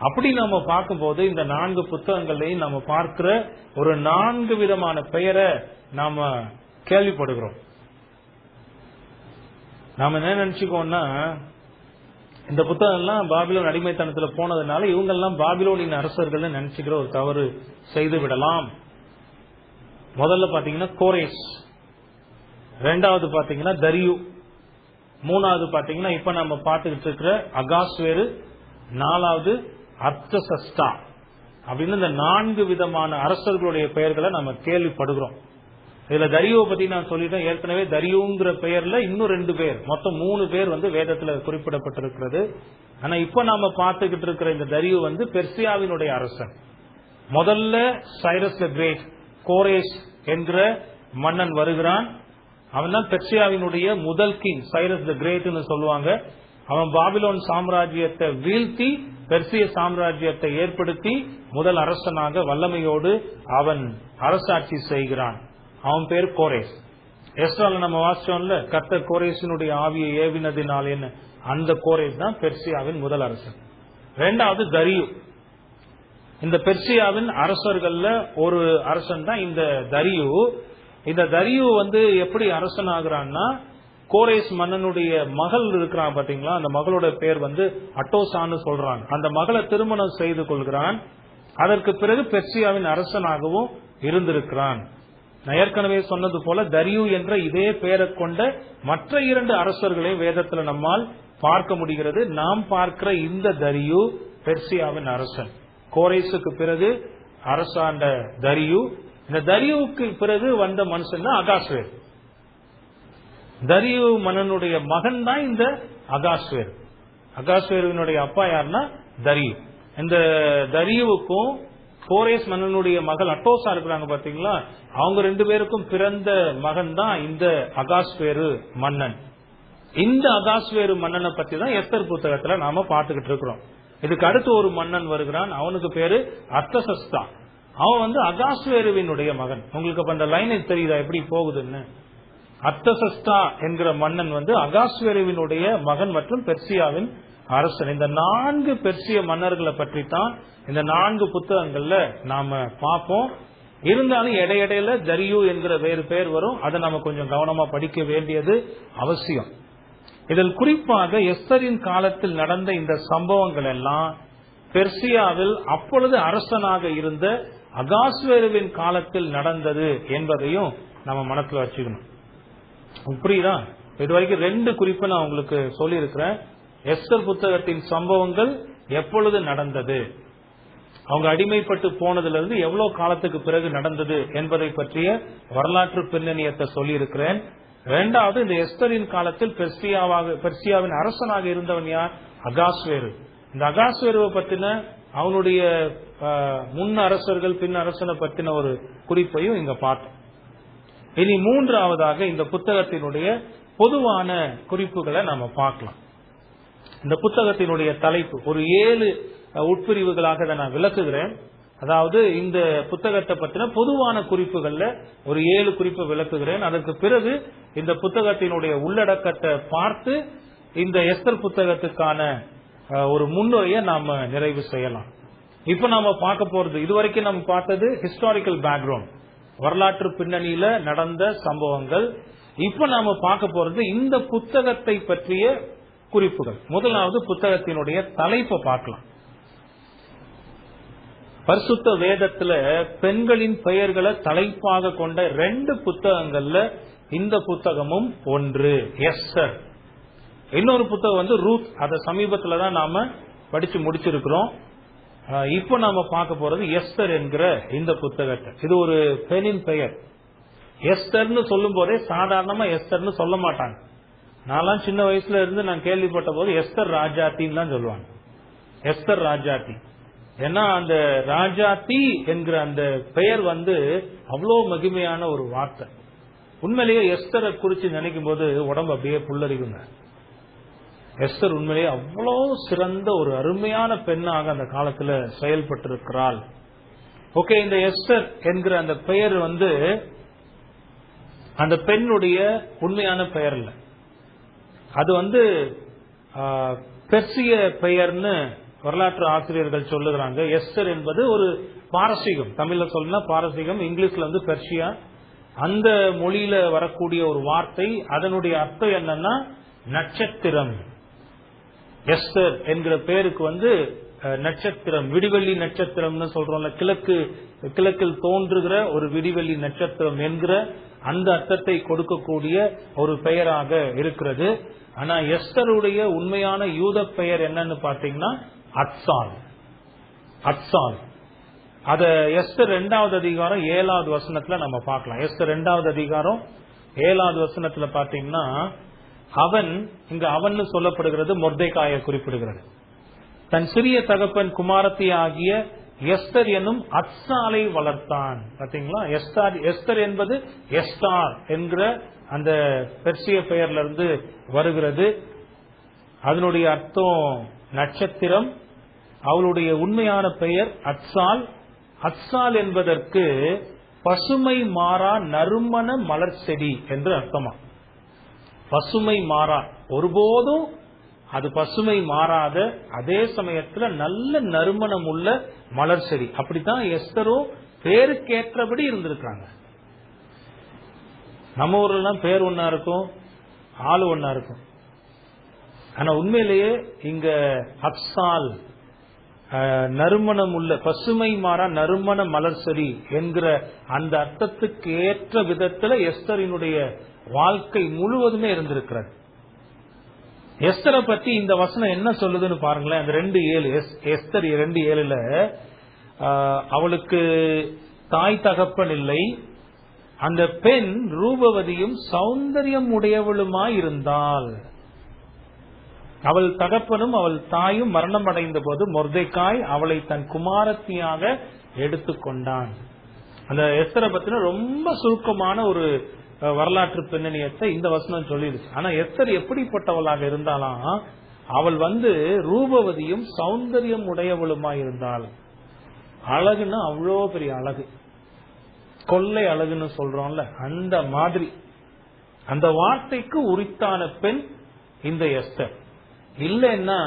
[SPEAKER 1] அப்படி நம்ம பார்க்கும்போது இந்த 4 புத்தகங்களையும் நம்ம பார்க்கிற ஒரு 4 விதமான பெயரை நாம கேள்விப்படுகிறோம். நாம என்ன நினைச்சுக்கோன்னா, இந்த புத்தகம் எல்லாம் பாபிலோன் அடிமைத்தனத்துல போனதுனால இவங்கெல்லாம் பாபிலோனின் அரசர்கள் நினைச்சுக்கிற ஒரு தவறு செய்து விடலாம். முதல்ல பாத்தீங்கன்னா கோரேஸ், ரெண்டாவது பாத்தீங்கன்னா தரியு, மூணாவது பாத்தீங்கன்னா இப்ப நம்ம பார்த்துக்கிட்டு இருக்கிற அகாஸ்வேரு, நாலாவது அர்த்தசஷ்டா அப்படின்னு இந்த 4 விதமான அரசர்களுடைய பெயர்களை நம்ம கேள்விப்படுகிறோம். இதுல தரியுவை பத்தி நான் சொல்லிட்டேன் ஏற்கனவே. தரியுங்கிற பெயர்ல இன்னும் 2 பேர், மொத்தம் 3 பேர் வேதத்துல குறிப்பிடப்பட்டிருக்கிறது. ஆனா இப்ப நாம பார்த்துக்கிட்டு இருக்கிற இந்த தரியு பெர்சியாவினுடைய அரசன். முதல்ல சைரஸ் தி கிரேட், கோரேஸ் என்கிற மன்னன் வருகிறான். அவன் தான் பெர்சியாவினுடைய முதல் கிங், சைரஸ் தி கிரேட்னு சொல்லுவாங்க. அவன் பாபிலோன் சாம்ராஜ்யத்தை வீழ்த்தி பெர்சிய சாம்ராஜ்யத்தை ஏற்படுத்தி முதல் அரசனாக வல்லமையோடு அவன் அரசாட்சி செய்கிறான். அவன் பேர் கோரேஸ். எஸ்ரால நம்ம வாசிச்சோம்ல, கர்த்தர் கோரேசினுடைய ஆவியை ஏவினதினால் என்ன, அந்த கோரேஸ் தான் பெர்சியாவின் முதல் அரசன். இரண்டாவது தரியு. இந்த பெர்சியாவின் அரசர்கள்ல ஒரு அரசன் தான் இந்த தரியு. இந்த தரியு எப்படி அரசன் ஆகுறான்னா, கோரேஸ் மன்னனுடைய மகள் இருக்கிறான் பாத்தீங்களா, அந்த மகளோட பேர் அட்டோசான்னு சொல்றாங்க. அந்த மகளை திருமணம் செய்து கொள்கிறான். அதற்கு பிறகு பெர்சியாவின் அரசனாகவும் இருந்திருக்கிறான். நான் ஏற்கனவே சொன்னது போல தரியு என்ற இதே பெயரை கொண்ட மற்ற 2 அரசர்களை வேதத்துல நம்மால் பார்க்க முடிகிறது. நாம் பார்க்கிற இந்த தரியு பெர்சியாவின் அரசன். கோரேசுக்கு பிறகு அரசாண்ட தரியு. இந்த தரியுவுக்கு பிறகு வந்த மனுஷன் தான் அகாஸ்வேர். தரியு மன்னனுடைய மகன் தான் இந்த அகாஸ்வேர். அகாஸ்வேருவினுடைய அப்பா யாருன்னா தரியு. இந்த தரியுவுக்கும் கோரேஸ் மன்னனுடைய மகள் அட்டோசா இருக்கிறாங்க பாத்தீங்களா, அவங்க 2 பேருக்கும் பிறந்த மகன் தான் இந்த அகாஸ்வேரு மன்னன். இந்த அகாஸ்வேரு மன்னனை பத்தி தான் எஸ்தர் புத்தகத்துல நாம பாத்துக்கிட்டு இருக்கிறோம். இதுக்கு அடுத்து ஒரு மன்னன் வருகிறான், அவனுக்கு பேரு அர்த்தசஷ்டா. அவன் அகாஸ்வேருவினுடைய மகன். உங்களுக்கு அப்ப அந்த லைன் தெரியுதா எப்படி போகுதுன்னு? அர்த்தசஷ்டா என்கிற மன்னன் அகாஸ்வேருவினுடைய மகன் மற்றும் பெர்சியாவின் அரசன். இந்த 4 பெர்சிய மன்னர்களை பற்றி தான் இந்த 4 புத்தகங்கள்ல நாம பார்ப்போம். இருந்தாலும் இடையிடையில தரியு என்கிற வேறு பெயர் வரும். அதை நம்ம கொஞ்சம் கவனமா படிக்க வேண்டியது அவசியம். இதில் குறிப்பாக எஸ்தரின் காலத்தில் நடந்த இந்த சம்பவங்கள் எல்லாம் பெர்சியாவில் அப்பொழுது அரசனாக இருந்த அகாஸ்வேருவின் காலத்தில் நடந்தது என்பதையும் நம்ம மனசுல வச்சுக்கணும். புரியுதா? இதுவரைக்கும் 2 குறிப்பை நான் உங்களுக்கு சொல்லி இருக்கிறேன். எஸ்தர் புத்தகத்தின் சம்பவங்கள் எப்பொழுது நடந்தது, அவங்க அடிமைப்பட்டு போனதுல இருந்து எவ்வளவு காலத்துக்கு பிறகு நடந்தது என்பதை பற்றிய வரலாற்று பின்னணியத்தை சொல்லி இருக்கிறேன். இரண்டாவது, இந்த எஸ்தரின் காலத்தில் பெர்சியாவின் அரசனாக இருந்தவன் யார்? அகாஸ்வேரு. இந்த அகாஸ்வேருவை பத்தின அவனுடைய முன் அரசர்கள் பின் அரசனை பத்தின ஒரு குறிப்பையும் இங்க பார்த்தோம். இனி மூன்றாவதாக இந்த புத்தகத்தினுடைய பொதுவான குறிப்புகளை நாம பார்க்கலாம். இந்த புத்தகத்தினுடைய தலைப்பு ஒரு 7 உட்பிரிவுகளாக நான் விளக்குகிறேன். அதாவது இந்த புத்தகத்தை பற்றின பொதுவான குறிப்புகள்ல ஒரு 7 குறிப்பை விளக்குகிறேன். அதற்கு பிறகு இந்த புத்தகத்தினுடைய உள்ளடக்கத்தை பார்த்து இந்த எஸ்தர் புத்தகத்துக்கான ஒரு முன்னுரையை நாம நிறைவு செய்யலாம். இப்ப நாம பார்க்க போறது, இதுவரைக்கும் நம்ம பார்த்தது ஹிஸ்டாரிக்கல் பேக்ரவுண்ட், வரலாற்று பின்னணியில நடந்த சம்பவங்கள். இப்ப நாம பார்க்க போறது இந்த புத்தகத்தை பற்றிய குறிப்புகள். முதலாவது புத்தகத்தினுடைய தலைப்பை பார்க்கலாம். பரிசுத்த வேதத்துல பெண்களின் பெயர்களை தலைப்பாக கொண்ட 2 புத்தகங்கள்ல இந்த புத்தகமும் ஒன்று. எஸ்தர். இன்னொரு புத்தகம் ரூத். அதை சமீபத்துல தான் நாம படிச்சு முடிச்சிருக்கிறோம். இப்ப நாம பார்க்க போறது எஸ்தர் என்கிற இந்த புத்தகத்தை. இது ஒரு பெண்ணின் பெயர். எஸ்தர்னு சொல்லும் போதே சாதாரணமா எஸ்தர்னு சொல்ல மாட்டாங்க. நான்லாம் சின்ன வயசுல இருந்து நான் கேள்விப்பட்ட போது எஸ்தர் ராஜாத்தின்னு தான் சொல்லுவாங்க. எஸ்தர் ராஜாத்தி. ஏன்னா அந்த ராஜாத்தி என்கிற அந்த பெயர் அவ்வளோ மகிமையான ஒரு வார்த்தை. உண்மையிலேயே எஸ்தரை குறிச்சு நினைக்கும் போது உடம்பு அப்படியே புல்லரிக்குங்க. எஸ்தர் உண்மையிலேயே அவ்வளோ சிறந்த ஒரு அருமையான பெண்ணாக அந்த காலத்துல செயல்பட்டிருக்கிறாள். ஓகே, இந்த எஸ்தர் என்கிற அந்த பெயர் அந்த பெண்ணுடைய உண்மையான பெயர் இல்ல. அது பெர்சிய பெயர்னு வரலாற்று ஆசிரியர்கள் சொல்லுகிறாங்க. எஸ்தர் என்பது ஒரு பாரசீகம், தமிழ்ல சொல்லணும்னா பாரசீகம், இங்கிலீஷ்ல பெர்சியா. அந்த மொழியில வரக்கூடிய ஒரு வார்த்தை. அதனுடைய அர்த்தம் என்னன்னா நட்சத்திரம். எஸ்தர் என்கிற பேருக்கு நட்சத்திரம், விடிவெள்ளி நட்சத்திரம்னு சொல்றோம்ல, கிழக்கில் தோன்றுகிற ஒரு விடிவெள்ளி நட்சத்திரம் என்கிற அந்த அர்த்தத்தை கொடுக்கக்கூடிய ஒரு பெயராக இருக்கிறது. ஆனா எஸ்தருடைய உண்மையான யூத பெயர் என்னன்னு பாத்தீங்கன்னா அத்சால். அத்சால் அத எஸ்தர் 2வது அதிகாரம் 7வது வசனத்துல நம்ம பார்க்கலாம். எஸ்தர் 2வது அதிகாரம் 7வது வசனத்துல பாத்தீங்கன்னா அவன் சொல்லப்படுகிறது மொர்தெகாயை குறிப்பிடுகிறது. தன் சிறிய தகப்பன் குமாரத்தி ஆகிய எஸ்தர் என்னும் அத்சாலை வளர்த்தான். பாத்தீங்களா, எஸ்தர் என்பது எஸ்தார் என்கிற அந்த பெர்சிய பெயர்ல இருந்து வருகிறது. அதனுடைய அர்த்தம் நட்சத்திரம். அவளுடைய உண்மையான பெயர் அத்சால். அத்சால் என்பதற்கு பசுமை மாறா நறுமண மலர் செடி என்று அர்த்தமா. பசுமை மாறா, ஒருபோதும் அது பசுமை மாறாத, அதே சமயத்துல நல்ல நறுமணம் உள்ள மலர் செடி. அப்படித்தான் எஸ்தரும் பேருக்கேற்றபடி இருந்திருக்காங்க. நம்ம ஊர்லாம் பேர் ஒன்னா இருக்கும், ஆளு ஒன்னா இருக்கும். ஆனா உண்மையிலேயே இங்க அத்சால் நறுமணம் உள்ள பசுமை மாறா நறுமண மலர் செடி என்கிற அந்த அர்த்தத்துக்கு ஏற்ற விதத்துல எஸ்தரினுடைய வாழ்க்கை முழுவதுமே இருந்திருக்கிறது. எஸ்தரை பத்தி இந்த வசனம் என்ன சொல்லுதுன்னு பாருங்களேன். அந்த 2:7 எஸ்தர் 2:7 அவளுக்கு தாய் தகப்பன் இல்லை, அந்த பெண் ரூபவதியும் சௌந்தரியம் உடையவளுமாய் இருந்தாள். அவள் தகப்பனும் அவள் தாயும் மரணம் அடைந்த போது மொர்தெகாய் அவளை தன் குமாரத்தியாக எடுத்துக்கொண்டான். அந்த எஸ்தரை பத்தின ரொம்ப சுருக்கமான ஒரு வரலாற்று பின்னணியத்தை இந்த வசனம் சொல்லிடுச்சு. ஆனா எஸ்தர் எப்படிப்பட்டவளாக இருந்தாலாம், அவள் ரூபவதியும் சௌந்தரியம் உடையவளுமாய் இருந்தாள். அழகுன்னா அவ்வளோ பெரிய அழகு, கொள்ளை அழகுன்னு சொல்றோம்ல, அந்த மாதிரி அந்த வார்த்தைக்கு உரித்தான பெண் இந்த எஸ்தர். இல்லைன்னா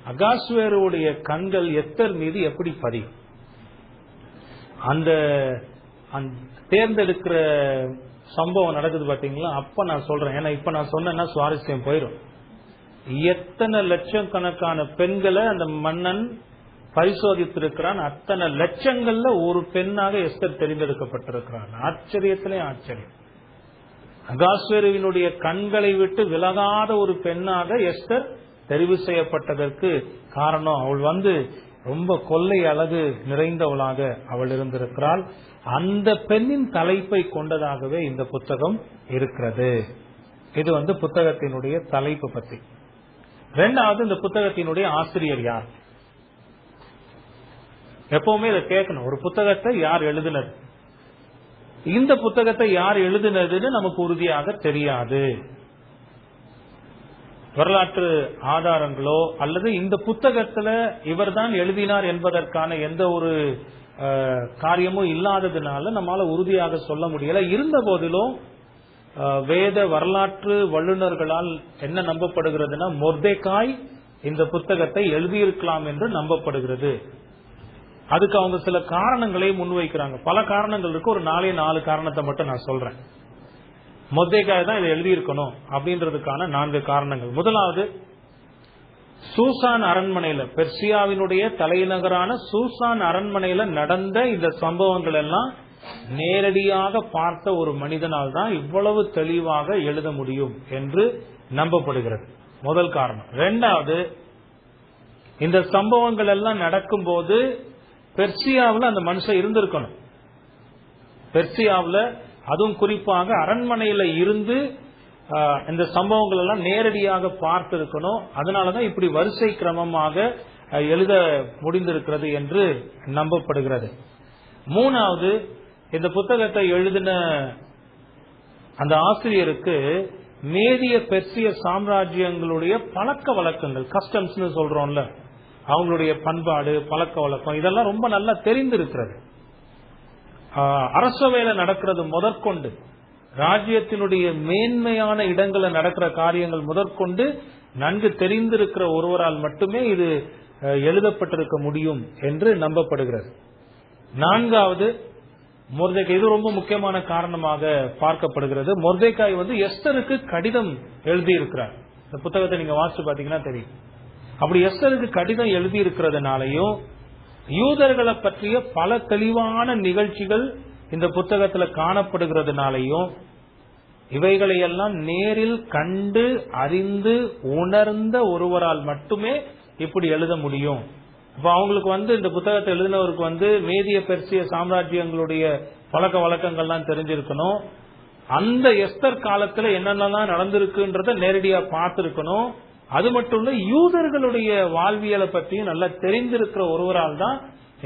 [SPEAKER 1] அகாஸ்வேருடைய கண்கள் எஸ்தர் மீது எப்படி பதியும்? அந்த தேர்ந்தெடுக்கிற சம்பவம் நடக்குது பாத்தீங்களா, அப்ப நான் சொல்றேன். ஏன்னா இப்ப நான் சொன்னா சுவாரஸ்யம் போயிடும். எத்தனை லட்சக்கணக்கான பெண்களை அந்த மன்னன் பரிசோதித்திருக்கிறான், அத்தனை லட்சங்கள்ல ஒரு பெண்ணாக எஸ்தர் தெரிந்தெடுக்கப்பட்டிருக்கிறான். ஆச்சரியத்திலே ஆச்சரியம். அகாஸ்வேருவினுடைய கண்களை விட்டு விலகாத ஒரு பெண்ணாக எஸ்தர் தெரிவு செய்யப்பட்டதற்கு காரணம் அவள் ரொம்ப கொள்ளை அழகு நிறைந்தவளாக அவள் இருந்திருக்கிறாள். அந்த பெண்ணின் தலைப்பை கொண்டதாகவே இந்த புத்தகம் இருக்கிறது. இது புத்தகத்தினுடைய தலைப்பு பத்தி. 2வது, இந்த புத்தகத்தினுடைய ஆசிரியர் யார்? எப்பவுமே இதை கேட்கணும். ஒரு புத்தகத்தை யார் எழுதினது? இந்த புத்தகத்தை யார் எழுதினதுன்னு நமக்கு உறுதியாக தெரியாது. வரலாற்று ஆதாரங்களோ அல்லது இந்த புத்தகத்துல இவர்தான் எழுதினார் என்பதற்கான எந்த ஒரு காரியமும் இல்லாததுனால நம்மால உறுதியாக சொல்ல முடியல. இருந்த போதிலும் வேத வரலாற்று வல்லுநர்களால் என்ன நம்பப்படுகிறதுனா, மொர்தெகாய் இந்த புத்தகத்தை எழுதியிருக்கலாம் என்று நம்பப்படுகிறது. அதுக்கு அவங்க சில காரணங்களை முன்வைக்கிறாங்க. பல காரணங்கள் இருக்கு, ஒரு 4 காரணத்தை மட்டும் நான் சொல்றேன். மொர்தெகாய் தான் இதை எழுதியிருக்கணும் அப்படின்றதுக்கான 4 காரணங்கள். முதலாவது, சூசான் அரண்மனையில, பெர்சியாவினுடைய தலைநகரான சூசான் அரண்மனையில நடந்த இந்த சம்பவங்கள் எல்லாம் நேரடியாக பார்த்த ஒரு மனிதனால் தான் இவ்வளவு தெளிவாக எழுத முடியும் என்று நம்பப்படுகிறது. முதல் காரணம். 2வது, இந்த சம்பவங்கள் எல்லாம் நடக்கும் போது பெர்சியாவில் அந்த மனுஷன் இருந்திருக்கணும். பெர்சியாவில் அதுவும் குறிப்பாக அரண்மனையில இருந்து இந்த சம்பவங்கள் எல்லாம் நேரடியாக பார்த்து இருக்கணும். அதனாலதான் இப்படி வரிசை கிரமமாக எழுத முடிந்திருக்கிறது என்று நம்பப்படுகிறது. 3வது, இந்த புத்தகத்தை எழுதின அந்த ஆசிரியருக்கு மேதிய பெர்சிய சாம்ராஜ்யங்களுடைய பழக்க வழக்கங்கள், கஸ்டம்ஸ் சொல்றோம்ல, அவங்களுடைய பண்பாடு பழக்க வழக்கம் இதெல்லாம் ரொம்ப நல்லா தெரிந்திருக்கிறது. அரசவையில நடக்கிறது முதற்கொண்டு, ராஜ்யத்தினுடைய மேன்மையான இடங்களில் நடக்கிற காரியங்கள் முதற்கொண்டு நன்கு தெரிந்திருக்கிற ஒருவரால் மட்டுமே இது எழுதப்பட்டிருக்க முடியும் என்று நம்பப்படுகிறது. 4வது, மொர்தெகாய். இது ரொம்ப முக்கியமான காரணமாக பார்க்கப்படுகிறது. மொர்தெகாய் எஸ்தருக்கு கடிதம் எழுதியிருக்கிறார். இந்த புத்தகத்தை நீங்க வாசிச்சு பாத்தீங்கன்னா தெரியும். அப்படி எஸ்தருக்கு கடிதம் எழுதி இருக்கிறதுனாலையும் யூதர்களை பற்றிய பல தெளிவான நிகழ்ச்சிகள் இந்த புத்தகத்துல காணப்படுகிறதுனாலையும் இவைகளையெல்லாம் நேரில் கண்டு அறிந்து உணர்ந்த ஒருவரால் மட்டுமே இப்படி எழுத முடியும். இப்ப அவங்களுக்கு இந்த புத்தகத்தை எழுதினவருக்கு மேதிய பெர்சிய சாம்ராஜ்யங்களுடைய பழக்க வழக்கங்கள்லாம் தெரிஞ்சிருக்கணும். அந்த எஸ்தர் காலத்துல என்னென்னலாம் நடந்திருக்குன்றத நேரடியா பார்த்திருக்கணும். அது மட்டும் இல்ல, யூதர்களுடைய வாழ்வியலை பற்றியும் நல்லா தெரிந்திருக்கிற ஒருவரால் தான்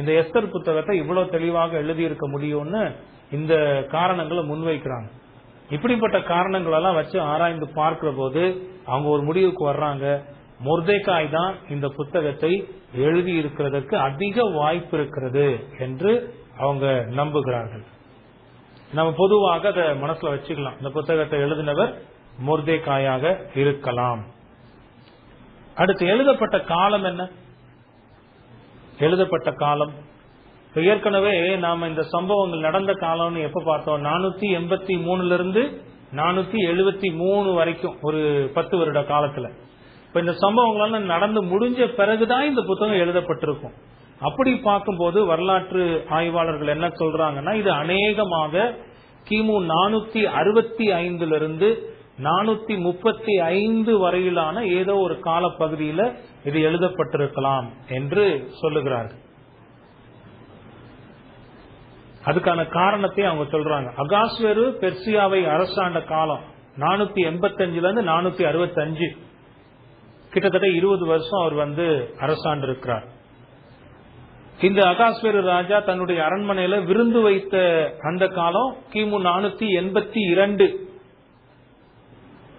[SPEAKER 1] இந்த எஸ்தர் புத்தகத்தை இவ்வளவு தெளிவாக எழுதியிருக்க முடியும்னு இந்த காரணங்களை முன்வைக்கிறாங்க. இப்படிப்பட்ட காரணங்கள் எல்லாம் வச்சு ஆராய்ந்து பார்க்கிற போது அவங்க ஒரு முடிவுக்கு வர்றாங்க, மொர்தெகாய் தான் இந்த புத்தகத்தை எழுதி இருக்கிறதுக்கு அதிக வாய்ப்பு இருக்கிறது என்று அவங்க நம்புகிறார்கள். நம்ம பொதுவாக அதை மனசுல வச்சுக்கலாம், இந்த புத்தகத்தை எழுதினவர் மொர்தெகாயாக இருக்கலாம். அடுத்து எழுதப்பட்ட காலம் என்ன? எழுதப்பட்ட காலம் ஏற்கனவே நாம இந்த சம்பவங்கள் நடந்த காலம்னு எப்ப பார்த்தோம்? 483 473 வரைக்கும் ஒரு 10 வருட காலத்துல. இப்ப இந்த சம்பவங்கள் நடந்து முடிஞ்ச பிறகுதான் இந்த புத்தகம் எழுதப்பட்டிருக்கும். அப்படி பார்க்கும்போது வரலாற்று ஆய்வாளர்கள் என்ன சொல்றாங்கன்னா, இது அநேகமாக கிமு 465 435 வரையிலான ஏதோ ஒரு கால பகுதியில் இது எழுதப்பட்டிருக்கலாம் என்று சொல்லுகிறார்கள். அதுக்கான காரணத்தை அவங்க சொல்றாங்க. அகாஸ்வேரு பெர்சியாவை அரசாண்ட காலம் 485 465, கிட்டத்தட்ட 20 வருஷம் அவர் அரசாண்டு இருக்கிறார். இந்த அகாஸ்வேரு ராஜா தன்னுடைய அரண்மனையில விருந்து வைத்த அந்த காலம் கிமு 482.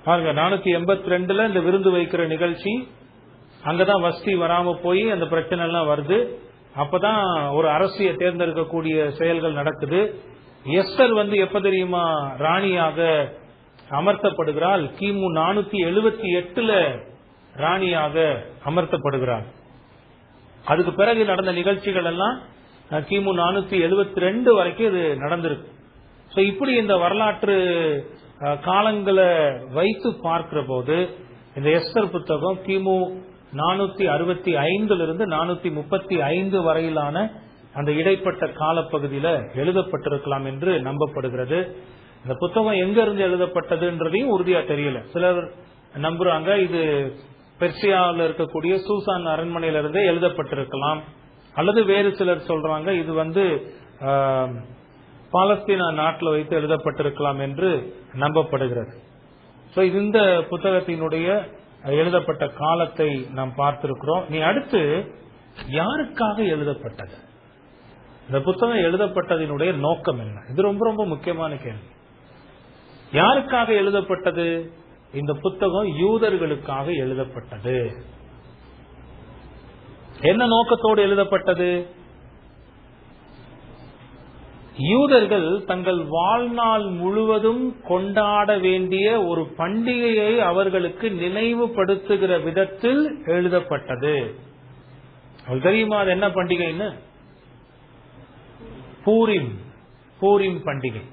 [SPEAKER 1] பாருங்க, 482 இந்த விருந்து வைக்கிற நிகழ்ச்சி, அங்கதான் வசதி வராம போய் அந்த பிரச்சனை எல்லாம் வருது. அப்பதான் ஒரு அரசியை தேர்ந்தெடுக்கக்கூடிய செயல்கள் நடக்குது. எஸ்தர் எப்ப தெரியுமா ராணியாக அமர்த்தப்படுகிறாள்? கிமு 478 ராணியாக அமர்த்தப்படுகிறாள். அதுக்கு பிறகு நடந்த நிகழ்ச்சிகள் எல்லாம் கிமு 472 வரைக்கும் இது நடந்திருக்கு. இப்படி இந்த வரலாற்று காலங்களை வைத்து பார்க்கிற போது இந்த எஸ்தர் புத்தகம் கிமு 465 435 வரையிலான அந்த இடைப்பட்ட காலப்பகுதியில எழுதப்பட்டிருக்கலாம் என்று நம்பப்படுகிறது. இந்த புத்தகம் எங்க இருந்து எழுதப்பட்டதுன்றதையும் உறுதியா தெரியல. சிலர் நம்புறாங்க இது பெர்சியாவில் இருக்கக்கூடிய சூசான் அரண்மனையிலிருந்தே எழுதப்பட்டிருக்கலாம், அல்லது வேறு சிலர் சொல்றாங்க இது பாலஸ்தீனா நாட்டில் வைத்து எழுதப்பட்டிருக்கலாம் என்று நம்பப்படுகிறது. இந்த புத்தகத்தினுடைய எழுதப்பட்ட காலத்தை நாம் பார்த்திருக்கிறோம். நீ அடுத்து யாருக்காக எழுதப்பட்டது? இந்த புத்தகம் எழுதப்பட்டதினுடைய நோக்கம் என்ன? இது ரொம்ப ரொம்ப முக்கியமான கேள்வி. யாருக்காக எழுதப்பட்டது? இந்த புத்தகம் யூதர்களுக்காக எழுதப்பட்டது. என்ன நோக்கத்தோடு எழுதப்பட்டது? யூதர்கள் தங்கள் வாழ்நாள் முழுவதும் கொண்டாட வேண்டிய ஒரு பண்டிகையை அவர்களுக்கு நினைவுபடுத்துகிற விதத்தில் எழுதப்பட்டது. அவங்களுக்கு தெரியுமா அது என்ன பண்டிகைன்னு? பூரிம் பண்டிகை.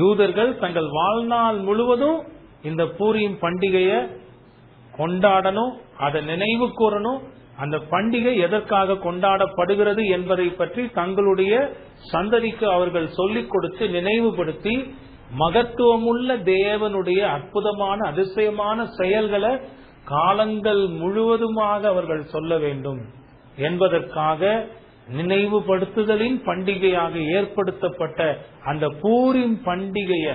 [SPEAKER 1] யூதர்கள் தங்கள் வாழ்நாள் முழுவதும் இந்த பூரிம் பண்டிகையை கொண்டாடணும், அதை நினைவு கூறணும். அந்த பண்டிகை எதற்காக கொண்டாடப்படுகிறது என்பதை பற்றி தங்களுடைய சந்ததிக்கு அவர்கள் சொல்லிக் கொடுத்து நினைவுபடுத்தி மகத்துவமுள்ள தேவனுடைய அற்புதமான அதிசயமான செயல்களை காலங்கள் முழுவதுமாக அவர்கள் சொல்ல வேண்டும் என்பதற்காக நினைவுபடுத்துதலின் பண்டிகையாக ஏற்படுத்தப்பட்ட அந்த பூரிம் பண்டிகையை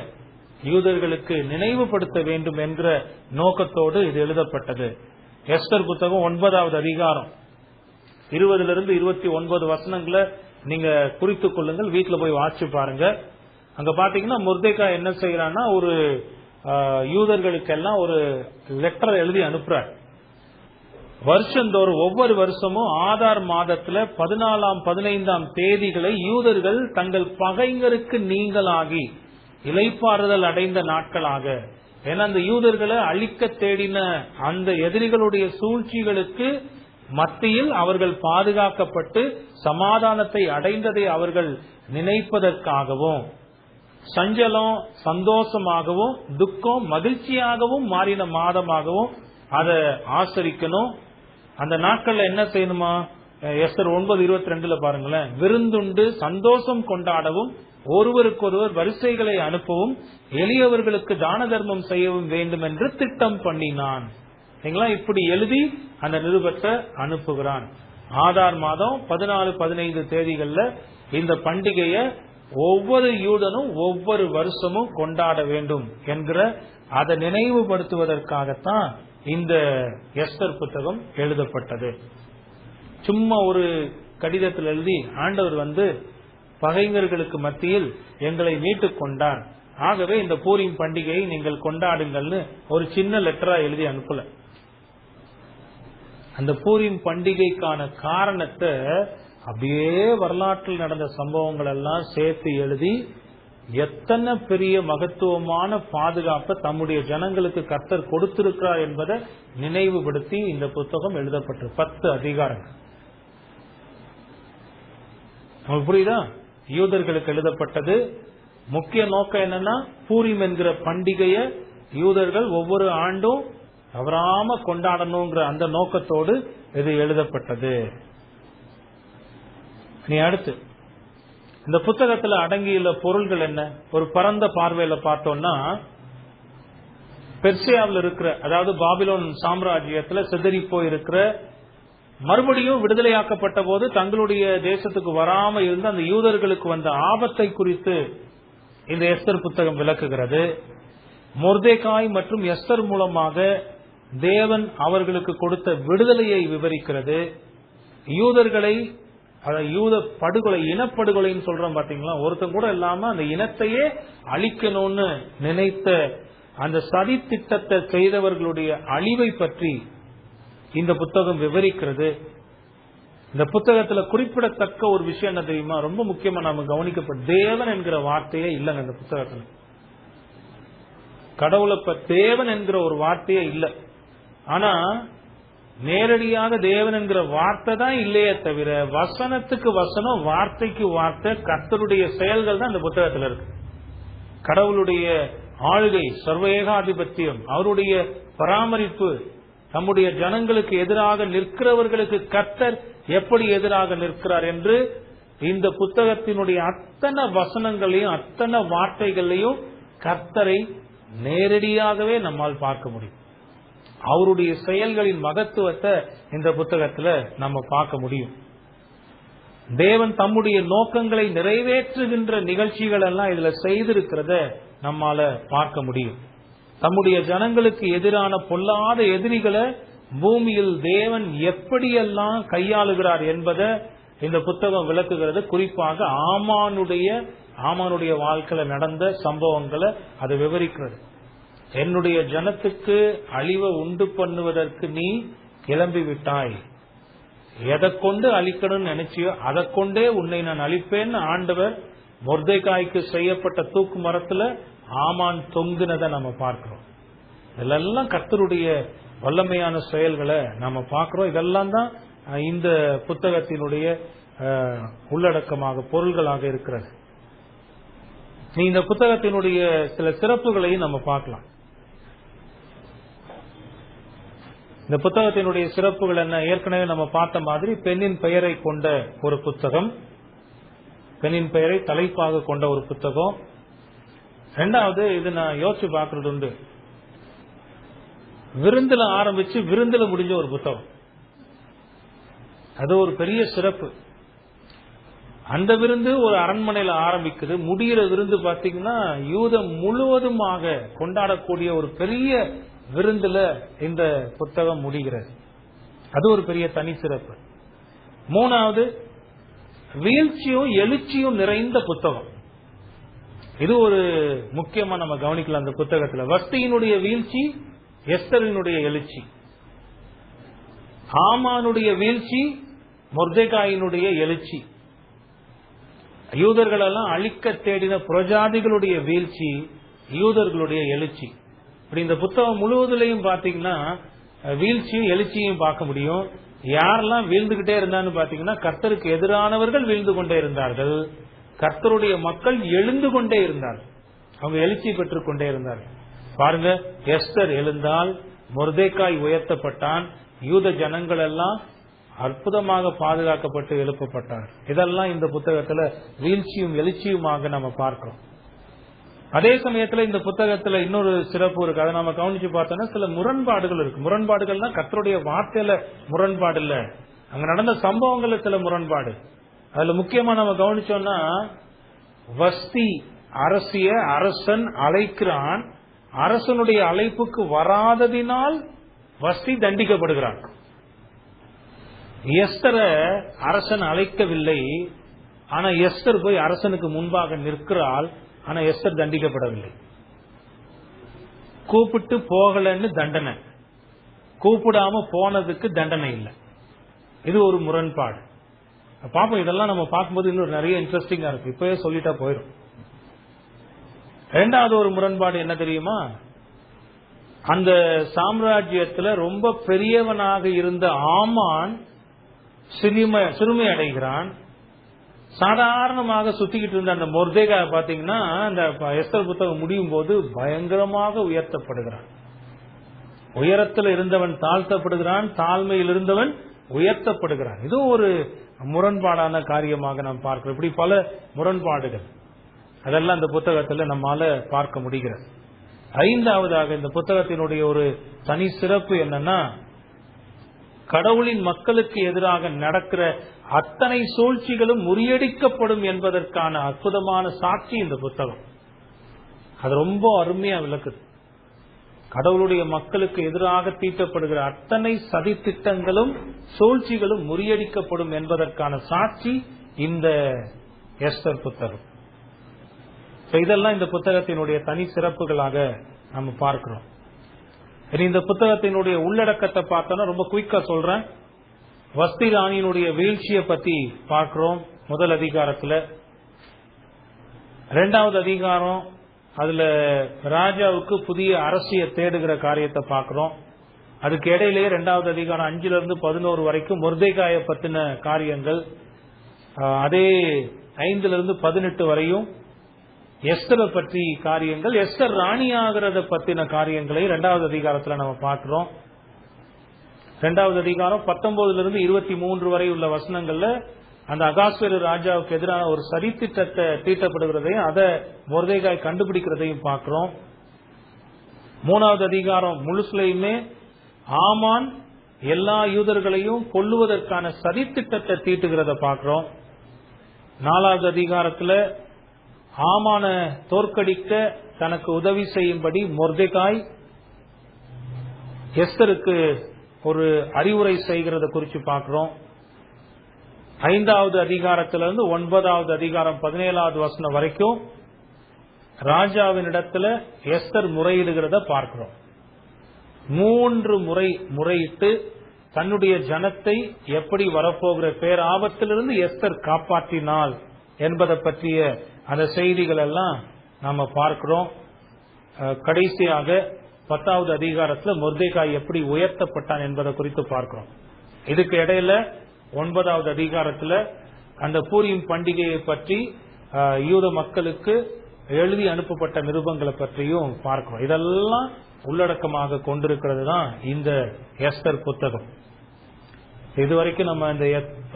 [SPEAKER 1] யூதர்களுக்கு நினைவுபடுத்த வேண்டும் என்ற நோக்கத்தோடு இது எழுதப்பட்டது. எஸ்தர் புத்தகம் 9வது அதிகாரம் 20 29 வசனங்களை நீங்க குறித்துக் கொள்ளுங்கள், வீட்டுல போய் வாசிச்சு பாருங்க. அங்க பாத்தீங்கன்னா மொர்தெகாய் என்ன செய்யறான்னா, ஒரு யூதர்களுக்கெல்லாம் ஒரு லெட்டர் எழுதி அனுப்புறார். வருஷந்தோறும் ஒவ்வொரு வருஷமும் ஆதார் மாதத்துல 14ஆம் 15ஆம் தேதிகளை யூதர்கள் தங்கள் பகைஞருக்கு நீங்களாகி இளைப்பாறுதல் அடைந்த நாட்களாக, ஏன்னா அந்த யூதர்களை அழிக்க தேடின அந்த எதிரிகளுடைய சூழ்ச்சிகளுக்கு மத்தியில் அவர்கள் பாதுகாக்கப்பட்டு சமாதானத்தை அடைந்ததை அவர்கள் நினைப்பதற்காகவும், சஞ்சலம் சந்தோஷமாகவும் துக்கம் மகிழ்ச்சியாகவும் மாறின மாதமாகவும் அதை ஆசரிக்கணும். அந்த நாட்கள்ல என்ன செய்யணுமா? எஸ்தர் 9:22 பாருங்களேன். விருந்துண்டு சந்தோஷம் கொண்டாடவும் ஒருவருக்கொருவர் வரிசைகளை அனுப்பவும் எளியவர்களுக்கு தான தர்மம் செய்யவும் வேண்டும் என்று திட்டம் பண்ணினான். இப்படி எழுதி அந்த நிருபத்தை அனுப்புகிறான். ஆதார் மாதம் 14-15 தேதிகள்ல இந்த பண்டிகையை ஒவ்வொரு யூதனும் ஒவ்வொரு வருஷமும் கொண்டாட வேண்டும் என்கிற அதை நினைவுபடுத்துவதற்காகத்தான் இந்த எஸ்தர் புத்தகம் எழுதப்பட்டது. சும்மா ஒரு கடிதத்தில் எழுதி ஆண்டவர் பகைஞர்களுக்கு மத்தியில் எங்களை மீட்டுக் கொண்டார், ஆகவே இந்த பூரிம் பண்டிகையை நீங்கள் கொண்டாடுங்கள்னு ஒரு சின்ன லெட்டரா எழுதி அனுப்பல. அந்த பூரிம் பண்டிகைக்கான காரணத்தை அப்படியே வரலாற்றில் நடந்த சம்பவங்கள் எல்லாம் சேர்த்து எழுதி எத்தனை பெரிய மகத்துவமான பாதுகாப்பை தம்முடைய ஜனங்களுக்கு கர்த்தர் கொடுத்திருக்கிறார் என்பதை நினைவுபடுத்தி இந்த புத்தகம் எழுதப்பட்டது. 10 அதிகாரங்கள். உங்களுக்கு புரியுதா? யூதர்களுக்கு எழுதப்பட்டது. முக்கிய நோக்கம் என்னன்னா, பூரிம் என்கிற பண்டிகையை யூதர்கள் ஒவ்வொரு ஆண்டும் தவறாம கொண்டாடணுங்கிற அந்த நோக்கத்தோடு இது எழுதப்பட்டது. நீ அடுத்து இந்த புத்தகத்துல அடங்கியுள்ள பொருள்கள் என்ன? ஒரு பரந்த பார்வையில பார்த்தோம்னா, பெர்சியாவில் இருக்கிற, அதாவது பாபிலோன் சாம்ராஜ்யத்துல சிதறி போயிருக்கிற, மறுபடியும் விடுதலையாக்கப்பட்ட போது தங்களுடைய தேசத்துக்கு வராம இருந்த அந்த யூதர்களுக்கு வந்த ஆபத்தை குறித்து இந்த எஸ்தர் புத்தகம் விளக்குகிறது. மொர்தெகாய் மற்றும் எஸ்தர் மூலமாக தேவன் அவர்களுக்கு கொடுத்த விடுதலையை விவரிக்கிறது. யூதர்களை, யூத படுகொலை, இனப்படுகொலைன்னு சொல்றோம் பாத்தீங்களா, ஒருத்தன் கூட இல்லாம அந்த இனத்தையே அழிக்கணும்னு நினைத்த அந்த சதி திட்டத்தை செய்தவர்களுடைய அழிவை பற்றி இந்த புத்தகம் விவரிக்கிறது. இந்த புத்தகத்துல குறிப்பிடத்தக்க ஒரு விஷயம் என்ன தெரியுமா? ரொம்ப முக்கியமா நாம கவனிக்கப்பட்ட தேவன் என்கிற வார்த்தையே இல்லைங்க இந்த புத்தகத்துல. கடவுளை தேவன் என்கிற ஒரு வார்த்தையே இல்லை. ஆனா நேரடியாக தேவன் என்கிற வார்த்தை தான் இல்லையே தவிர, வசனத்துக்கு வசனம், வார்த்தைக்கு வார்த்தை, கர்த்தருடைய செயல்கள் தான் இந்த புத்தகத்துல இருக்கு. கடவுளுடைய ஆளுகை, சர்வஏகாதிபத்தியம், அவருடைய பராமரிப்பு, நம்முடைய ஜனங்களுக்கு எதிராக நிற்கிறவர்களுக்கு கர்த்தர் எப்படி எதிராக நிற்கிறார் என்று இந்த புத்தகத்தினுடைய அத்தனை வசனங்களையும் அத்தனை வார்த்தைகளையும் கர்த்தரை நேரடியாகவே நம்மால் பார்க்க முடியும். அவருடைய செயல்களின் மகத்துவத்தை இந்த புத்தகத்துல நம்ம பார்க்க முடியும். தேவன் தம்முடைய நோக்கங்களை நிறைவேற்றுகின்ற நிகழ்ச்சிகள் எல்லாம் இதுல செய்திருக்கிறத நம்மால பார்க்க முடியும். தம்முடைய ஜனங்களுக்கு எதிரான பொல்லாத எதிரிகளை பூமியில் தேவன் எப்படியெல்லாம் கையாளுகிறார் என்பதை இந்த புத்தகம் விளக்குகிறது. குறிப்பாக ஆமானுடைய வாழ்க்கையில நடந்த சம்பவங்களை அது விவரிக்கிறது. என்னுடைய ஜனத்துக்கு அழிவை உண்டு பண்ணுவதற்கு நீ கிளம்பி விட்டாய், எதை கொண்டு அழிக்கணும்னு நினைச்சியோ அதை கொண்டே உன்னை நான் அழிப்பேன்னு ஆண்டவர் மொர்தெகாய்க்கு செய்யப்பட்ட தூக்கு மரத்துல ஆமான் தொங்குனதை நம்ம பார்க்கிறோம். இதெல்லாம் கர்த்தருடைய வல்லமையான செயல்களை நம்ம பார்க்கிறோம். இதெல்லாம் தான் இந்த புத்தகத்தினுடைய உள்ளடக்கமாக பொருள்களாக இருக்கிறது. நீ இந்த புத்தகத்தினுடைய சில சிறப்புகளையும் நம்ம பார்க்கலாம். இந்த புத்தகத்தினுடைய சிறப்புகள் என்ன? ஏற்கனவே நம்ம பார்த்த மாதிரி பெண்ணின் பெயரை கொண்ட ஒரு புத்தகம், பெண்ணின் பெயரை தலைப்பாக கொண்ட ஒரு புத்தகம். ரெண்டாவது, இது நான் யோசிச்சு பார்க்கறது உண்டு, விருந்துல ஆரம்பிச்சு விருந்துல முடிஞ்ச ஒரு புத்தகம். அது ஒரு பெரிய சிறப்பு. அந்த விருந்து ஒரு அரண்மனையில ஆரம்பிக்குது, முடிகிற விருந்து பாத்தீங்கன்னா யூதம் முழுவதுமாக கொண்டாடக்கூடிய ஒரு பெரிய விருந்துல இந்த புத்தகம் முடிகிறது. அது ஒரு பெரிய தனி சிறப்பு. மூணாவது, வீழ்ச்சியும் எழுச்சியும் நிறைந்த புத்தகம். இது ஒரு முக்கியமா நம்ம கவனிக்கலாம். அந்த புத்தகத்துல வஸ்தியினுடைய வீழ்ச்சி, எஸ்தரினுடைய எழுச்சி, ஆமானுடைய வீழ்ச்சி, மொர்தெகாயினுடைய எழுச்சி, யூதர்கள் எல்லாம் அழிக்க தேடின புரஜாதிகளுடைய வீழ்ச்சி, யூதர்களுடைய எழுச்சி. இப்படி இந்த புத்தகம் முழுவதிலையும் பாத்தீங்கன்னா வீழ்ச்சியும் எழுச்சியும் பார்க்க முடியும். யாரெல்லாம் வீழ்ந்துகிட்டே இருந்தான்னு பாத்தீங்கன்னா, கர்த்தருக்கு எதிரானவர்கள் வீழ்ந்து கொண்டே இருந்தார்கள், கர்த்தருடைய மக்கள் எழுந்து கொண்டே இருந்தார்கள். அவங்க எழுச்சி பெற்றுக் கொண்டே இருந்தார்கள். பாருங்க, எஸ்தர் எழுந்தால், மொர்தெகாய் உயர்த்தப்பட்டான், யூத ஜனங்கள் எல்லாம் அற்புதமாக பாதுகாக்கப்பட்டு எழுப்பப்பட்டார். இதெல்லாம் இந்த புத்தகத்துல வீழ்ச்சியும் எழுச்சியுமாக நம்ம பார்க்கிறோம். அதே சமயத்துல இந்த புத்தகத்துல இன்னொரு சிறப்பு இருக்கு. அதை நம்ம கவனிச்சு பார்த்தோம்னா சில முரண்பாடுகள் இருக்கு. முரண்பாடுகள்னா கர்த்தருடைய வார்த்தையில முரண்பாடு இல்ல, அங்க நடந்த சம்பவங்கள்ல சில முரண்பாடு. அதுல முக்கியமா நம்ம கவனிச்சோம்னா, வஸ்தி அரசன் அழைக்கிறான், அரசனுடைய அழைப்புக்கு வராததினால் வஸ்தி தண்டிக்கப்படுகிறான். எஸ்தர அரசன் அழைக்கவில்லை, ஆனா எஸ்தர் போய் அரசனுக்கு முன்பாக நிற்கிறாள். ஆனா எஸ்தர் தண்டிக்கப்படவில்லை. கூப்பிட்டு போகலன்னு தண்டனை, கூப்பிடாம போனதுக்கு தண்டனை இல்லை. இது ஒரு முரண்பாடு. பாப்போம், இதெல்லாம் நம்ம பார்க்கும்போது இன்னும் நிறைய இன்ட்ரெஸ்டிங்கா இருக்கு. இப்பவே சொல்லிட்டா போயிடும். இரண்டாவது ஒரு முரண்பாடு என்ன தெரியுமா? அந்த சாம்ராஜ்யத்துல ரொம்ப பெரியவனாக இருந்த ஆமான் சிறுமை அடைகிறான். சாதாரணமாக சுத்திக்கிட்டு இருந்த அந்த மொர்தெகாய் பாத்தீங்கன்னா, அந்த எஸ்தர் புத்தகம் முடியும் போது பயங்கரமாக உயர்த்தப்படுகிறான். உயரத்தில் இருந்தவன் தாழ்த்தப்படுகிறான், தாழ்மையில் இருந்தவன் உயர்த்தப்படுகிறான். இது ஒரு முரண்பாடான காரியமாக நாம் பார்க்கிறோம். இப்படி பல முரண்பாடுகள் அதெல்லாம் இந்த புத்தகத்துல நம்மால பார்க்க முடிகிறது. ஐந்தாவதாக இந்த புத்தகத்தினுடைய ஒரு தனி சிறப்பு என்னன்னா, கடவுளின் மக்களுக்கு எதிராக நடக்கிற அத்தனை சூழ்ச்சிகளும் முறியடிக்கப்படும் என்பதற்கான அற்புதமான சாட்சி இந்த புத்தகம். அது ரொம்ப அருமையா விளக்குது. கடவுளுடைய மக்களுக்கு எதிராக தீட்டப்படுகிற அத்தனை சதி திட்டங்களும் சூழ்ச்சிகளும் முறியடிக்கப்படும் என்பதற்கான சாட்சி இந்த எஸ்தர் புத்தகம். இதெல்லாம் இந்த புத்தகத்தினுடைய தனி சிறப்புகளாக நம்ம பார்க்கிறோம். இந்த புத்தகத்தினுடைய உள்ளடக்கத்தை பார்த்தோம்னா ரொம்ப குயிக்கா சொல்றேன். வஸ்தி ராணியினுடைய வீழ்ச்சியை பத்தி பார்க்கிறோம் முதல் அதிகாரத்துல. இரண்டாவது அதிகாரம் அதுல ராஜாவுக்கு புதிய அரசியை தேடுகிற காரியத்தை பார்க்கிறோம். அதுக்கு இடையிலேயே இரண்டாவது அதிகாரம் 5-11 வரைக்கும் மொர்தெகாயை பத்தின காரியங்கள், அதே 5-18 வரையும் எஸ்தரை பற்றி காரியங்கள், எஸ்தர் ராணி ஆகிறத பத்தின காரியங்களை இரண்டாவது அதிகாரத்துல நம்ம பார்க்கிறோம். இரண்டாவது அதிகாரம் 19-23 வரை உள்ள வசனங்கள்ல அந்த அகாஸ்வேரு ராஜாவுக்கு எதிரான ஒரு சதித்திட்டத்தை தீட்டப்படுகிறதையும் அதை மொர்தெகாய் கண்டுபிடிக்கிறதையும் பார்க்கிறோம். மூணாவது அதிகாரம் முழுசுலையுமே ஆமான் எல்லா யூதர்களையும் கொல்லுவதற்கான சதித்திட்டத்தை தீட்டுகிறத பார்க்கிறோம். நாலாவது அதிகாரத்துல ஆமான தோற்கடிக்க தனக்கு உதவி செய்யும்படி மொர்தெகாய் எஸ்தருக்கு ஒரு அறிவுரை செய்கிறத குறித்து பார்க்கிறோம். 5வது அதிகாரத்திலிருந்து 9வது அதிகாரம் 17வது வசனம் வரைக்கும் ராஜாவினிடத்துல எஸ்தர் முறையிடுகிறத பார்க்கிறோம். 3 முறை முறையிட்டு தன்னுடைய ஜனத்தை எப்படி வரப்போகிற பேராபத்திலிருந்து எஸ்தர் காப்பாற்றினாள் என்பதை பற்றிய அந்த செய்திகள் எல்லாம் நாம பார்க்கிறோம். கடைசியாக 10வது அதிகாரத்துல மொர்தெகாய் எப்படி உயர்த்தப்பட்டான் என்பதை குறித்து பார்க்கிறோம். இதுக்கு இடையில 9வது அதிகாரத்துல அந்த பூரீம் பண்டிகையை பற்றி யூத மக்களுக்கு எழுதி அனுப்பப்பட்ட நிருபங்களை பற்றியும் பார்க்கிறோம். இதெல்லாம் உள்ளடக்கமாக கொண்டிருக்கிறது தான் இந்த எஸ்தர் புத்தகம். இதுவரைக்கும் நம்ம இந்த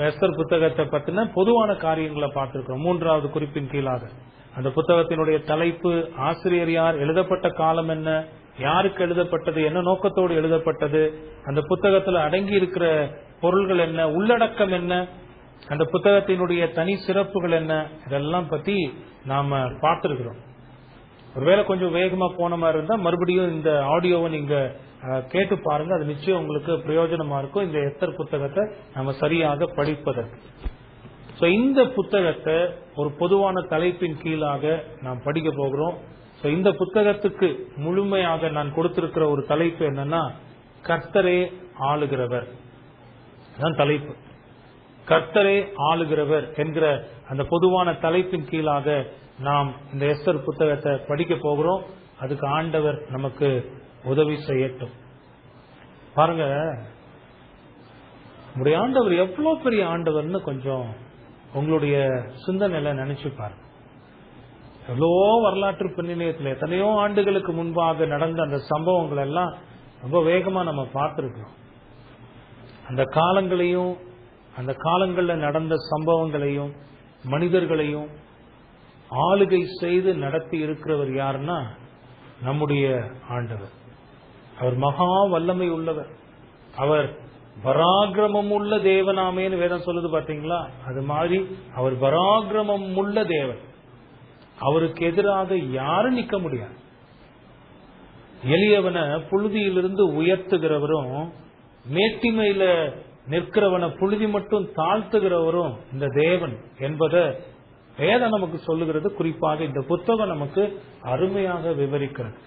[SPEAKER 1] எஸ்தர் புத்தகத்தை பத்தின பொதுவான காரியங்களை பார்த்திருக்கிறோம். 3வது குறிப்பின் கீழாக அந்த புத்தகத்தினுடைய தலைப்பு, ஆசிரியர் யார், எழுதப்பட்ட காலம் என்ன, யாருக்கு எழுதப்பட்டது, என்ன நோக்கத்தோடு எழுதப்பட்டது, அந்த புத்தகத்தில் அடங்கி இருக்கிற பொருள்கள் என்ன, உள்ளடக்கம் என்ன, அந்த புத்தகத்தினுடைய தனி சிறப்புகள் என்ன, இதெல்லாம் பத்தி நாம பார்த்திருக்கிறோம். ஒருவேளை கொஞ்சம் வேகமா போன மாதிரி இருந்தா மறுபடியும் இந்த ஆடியோவை நீங்க கேட்டு பாருங்க. அது நிச்சயம் உங்களுக்கு பிரயோஜனமா இருக்கும் இந்த எஸ்தர் புத்தகத்தை நம்ம சரியாக படிப்பதற்கு. இந்த புத்தகத்தை ஒரு பொதுவான தலைப்பின் கீழாக நாம் படிக்க போகிறோம். இந்த புத்தகத்துக்கு முழுமையாக நான் கொடுத்திருக்கிற ஒரு தலைப்பு என்னன்னா, கர்த்தரே ஆளுகிறவர். அதான் தலைப்பு. கர்த்தரே ஆளுகிறவர் என்கிற அந்த பொதுவான தலைப்பின் கீழாக நாம் இந்த எஸ்தர் புத்தகத்தை படிக்க போகிறோம். அதுக்கு ஆண்டவர் நமக்கு உதவி செய்யட்டும். பாருங்க, நம்முடைய ஆண்டவர் எவ்வளவு பெரிய ஆண்டவர்னு கொஞ்சம் உங்களுடைய சிந்தனையில நினைச்சு பாருங்க. எவ்வளோ வரலாற்று பின்னணியத்தில் எத்தனையோ ஆண்டுகளுக்கு முன்பாக நடந்த அந்த சம்பவங்கள் எல்லாம் ரொம்ப வேகமா நம்ம பார்த்திருக்கிறோம். அந்த காலங்களையும் அந்த காலங்களில் நடந்த சம்பவங்களையும் மனிதர்களையும் ஆளுகை செய்து நடத்தி இருக்கிறவர் யாருன்னா நம்முடைய ஆண்டவர். அவர் மகா வல்லமை உள்ளவர். அவர் பராக்கிரமம் உள்ள தேவனாமேன்னு வேதம் சொல்லுது பாத்தீங்களா? அது மாதிரி அவர் பராக்கிரமம் உள்ள தேவன். அவருக்கு எதிராக யாரும் நிக்க முடியாது. எளியவனை புழுதியிலிருந்து உயர்த்துகிறவரும் மேட்டிமையில நிற்கிறவனை புழுதி மட்டும் தாழ்த்துகிறவரும் இந்த தேவன் என்பதை வேதம் நமக்கு சொல்லுகிறது. குறிப்பாக இந்த புத்தகம் நமக்கு அருமையாக விவரிக்கிறது.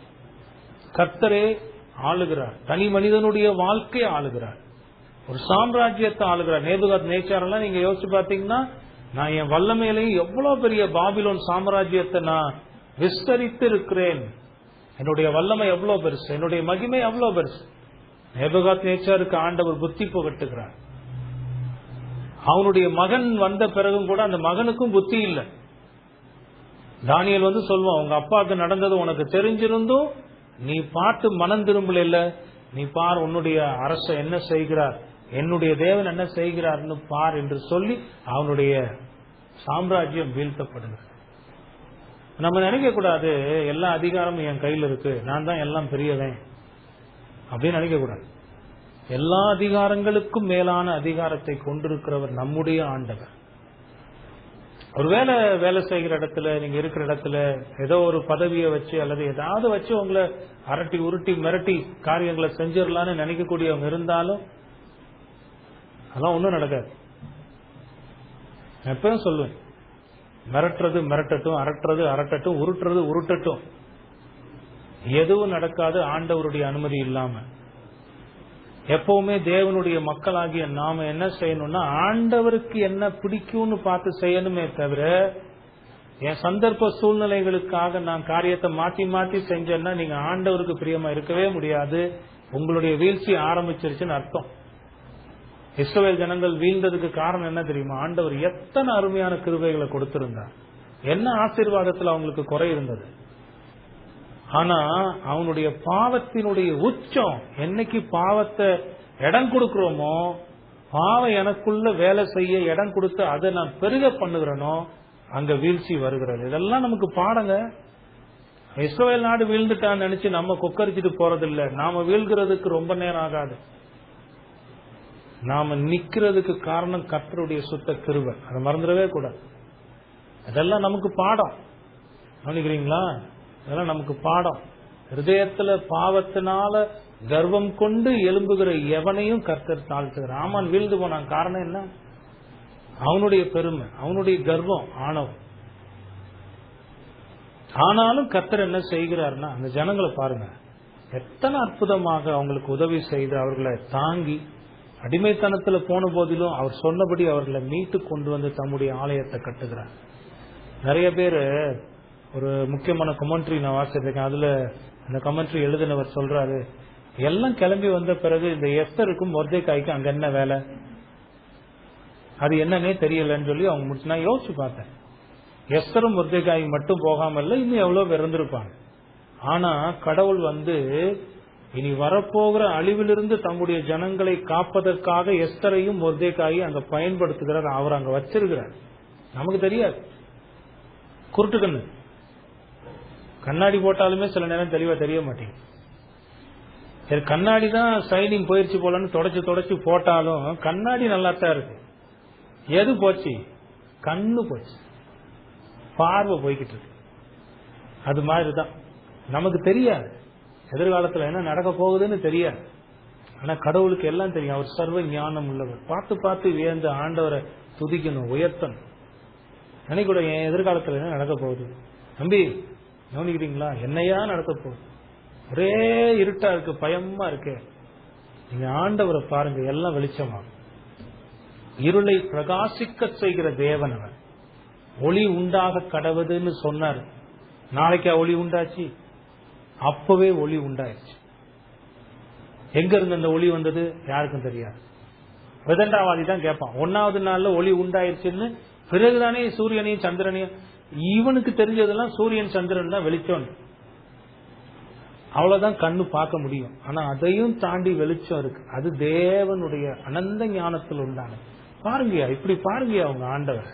[SPEAKER 1] கர்த்தரே ஆளுகிறார். தனி மனிதனுடைய வாழ்க்கையை ஆளுகிறார். ஒரு சாம்ராஜ்யத்தை ஆளுகிறார். நேபுகாத்நேச்சாரெல்லாம் நீங்க யோசிச்சு பாத்தீங்கன்னா, நான் என் வல்லமையிலையும் எவ்வளவு பெரிய பாபிலோன் சாம்ராஜ்யத்தை நான் விஸ்தரித்து இருக்கிறேன், என்னுடைய வல்லமை எவ்வளவு பெருசு, என்னுடைய மகிமை எவ்வளவு பெருசு. நேபுகாத்நேச்சாருக்கு ஆண்டவர் புத்தி புகட்டுகிறார். அவனுடைய மகன் வந்த பிறகும் கூட அந்த மகனுக்கும் புத்தி இல்லை. தானியேல் வந்து சொல்லுவான், உங்க அப்பாவுக்கு நடந்தது உனக்கு தெரிஞ்சிருந்தும் நீ பார்த்து மனம் திரும்பல, நீ பார் உன்னுடைய அரச என்ன செய்கிறார், என்னுடைய தேவன் என்ன செய்கிறார்னு பார் என்று சொல்லி அவனுடைய சாம்ராஜ்யம் வீழ்த்தப்படுகிறது. நம்ம நினைக்க கூடாது எல்லா அதிகாரமும் என் கையில் இருக்கு, நான் தான் எல்லாம் பெரியவன் அப்படின்னு நினைக்க கூடாது. எல்லா அதிகாரங்களுக்கும் மேலான அதிகாரத்தை கொண்டிருக்கிறவர் நம்முடைய ஆண்டவர். ஒரு வேலை செய்கிற இடத்துல, நீங்க இருக்கிற இடத்துல ஏதோ ஒரு பதவியை வச்சு அல்லது ஏதாவது வச்சு உங்களை அரட்டி உருட்டி மிரட்டி காரியங்களை செஞ்சிடலான்னு நினைக்கக்கூடியவங்க இருந்தாலும் அதெல்லாம் ஒன்றும் நடக்காது. எப்பவும் சொல்லுவேன், மிரட்டுறது மிரட்டட்டும், அரட்டுறது அரட்டட்டும், உருட்டுறது உருட்டட்டும், எதுவும் நடக்காது ஆண்டவருடைய அனுமதி இல்லாம. எப்பவுமே தேவனுடைய மக்களாகிய நாம என்ன செய்யணும்னா, ஆண்டவருக்கு என்ன பிடிக்கும்னு பார்த்து செய்யணுமே தவிர, என் சந்தர்ப்ப சூழ்நிலைகளுக்காக நான் காரியத்தை மாற்றி மாற்றி செஞ்சேன்னா நீங்க ஆண்டவருக்கு பிரியமா இருக்கவே முடியாது. உங்களுடைய வீழ்ச்சி ஆரம்பிச்சிருச்சுன்னு அர்த்தம். இஸ்ரவேல் ஜனங்கள் வீழ்ந்ததுக்கு காரணம் என்ன தெரியுமா? ஆண்டவர் எத்தனை அருமையான கிருபைகளை கொடுத்திருந்தார், என்ன ஆசீர்வாதத்தில் அவங்களுக்கு குறை இருந்தது. ஆனா அவனுடைய பாவத்தினுடைய உச்சம், என்னைக்கு பாவத்தை இடம் கொடுக்கிறோமோ, பாவம் எனக்குள்ள வேலை செய்ய இடம் கொடுத்து அதை நான் பெருக பண்ணுகிறேனோ, அங்க வீழ்ச்சி வருகிறது. இதெல்லாம் நமக்கு பாடங்க. இஸ்ரவேல் நாடு வீழ்ந்துட்டான்னு நினைச்சு நம்ம கொக்கரிச்சிட்டு போறதில்லை. நாம வீழ்கிறதுக்கு ரொம்ப நேரம் ஆகாது. நாம நிக்கிறதுக்கு காரணம் கர்த்தருடைய சுத்த கிருபை, அதை மறந்துடவே கூடாது. அதெல்லாம் நமக்கு பாடம். கவனிக்கிறீங்களா? இதெல்லாம் நமக்கு பாடம். ஹிருதயத்துல பாவத்தினால கர்வம் கொண்டு எழும்புகிற எவனையும் கர்த்தர் தாழ்த்துகிறார். ஆமான் வீழ்ந்து போனான். காரணம் என்ன? அவனுடைய பெருமை, அவனுடைய கர்வம், ஆணவம். ஆனாலும் கர்த்தர் என்ன செய்கிறார்னா, அந்த ஜனங்களை பாருங்க, எத்தனை அற்புதமாக அவங்களுக்கு உதவி செய்து அவர்களை தாங்கி, அடிமைத்தனத்துல போன போதிலும் அவர் சொன்னபடி அவர்களை மீட்டு கொண்டு வந்து தம்முடைய ஆலயத்தை கட்டுகிறார். நிறைய பேர் ஒரு முக்கியமான கமெண்ட்ரி நான் வாசிச்சிருக்கேன். அதுல அந்த கமெண்ட்ரி எழுதினவர் சொல்றாரு, எல்லாம் கிளம்பி வந்த பிறகு இந்த எஸ்தருக்கும் மொர்தெகாய்க்கும் அங்க என்ன வேலை, அது என்னன்னே தெரியலன்னு சொல்லி அவங்க முடிச்சு. நான் யோசிச்சு பார்த்தேன், எஸ்தரும் மொர்தெகாய் மட்டும் போகாம இல்ல, இன்னும் எவ்வளவு பேர் இருந்திருப்பாங்க. ஆனா கடவுள் வந்து இனி வரப்போகிற அழிவிலிருந்து தம்முடைய ஜனங்களை காப்பதற்காக எஸ்தரையும் மொர்தெகாயும் அங்க பயன்படுத்துகிறார். அவர் அங்க வச்சிருக்கிறார். நமக்கு தெரியாது. குருட்டு கண்ணு, கண்ணாடி போட்டாலுமே சில நேரம் தெளிவா தெரிய மாட்டேங்குது. சரி, கண்ணாடி தான் சைனிங் போயிடுச்சு போலன்னு தொடச்சு போட்டாலும் கண்ணாடி நல்லாத்தான் இருக்கு. எது போச்சு? கண்ணு போச்சு, பார்வை போய்கிட்டு இருக்கு. அது மாதிரிதான் நமக்கு தெரியாது எதிர்காலத்துல என்ன நடக்க போகுதுன்னு தெரியாது. ஆனா கடவுளுக்கு எல்லாம் தெரியும். அவர் சர்வ ஞானம் உள்ளவர். பார்த்து பார்த்து வியந்த ஆண்டவரை துதிக்கணும், உயர்த்தணும். நினைக்கூட என் எதிர்காலத்துல என்ன நடக்க போகுது தம்பி, கவனிக்கிறீங்களா? என்னையா நடக்க போகுது? ஒரே இருட்டா இருக்கு, பயமா இருக்கு. நீங்க ஆண்டவரை பாருங்க, எல்லாம் வெளிச்சமா. இருளை பிரகாசிக்க செய்கிற தேவன் அவர். ஒளி உண்டாக கடவுதுன்னு சொன்னார். நாளைக்கா ஒளி உண்டாச்சு? அப்பவே ஒளி உண்டாயிருச்சு. எங்க இருந்து அந்த ஒளி வந்தது யாருக்கும் தெரியாது. விதண்டாவாதி தான் கேட்பான், 1வது நாள்ல ஒளி உண்டாயிருச்சுன்னு. பிறகுதானே சூரியனையும் சந்திரனையும் இவனுக்கு தெரிஞ்சதெல்லாம் சூரியன் சந்திரன் தான் வெளிச்சம், அவ்வளவுதான் கண்ணு பார்க்க முடியும். ஆனா அதையும் தாண்டி வெளிச்சம் இருக்கு. அது தேவனுடைய அனந்த ஞானத்தில் உண்டான. பாருங்கயா, இப்படி பாருங்கயா அவங்க ஆண்டவர்,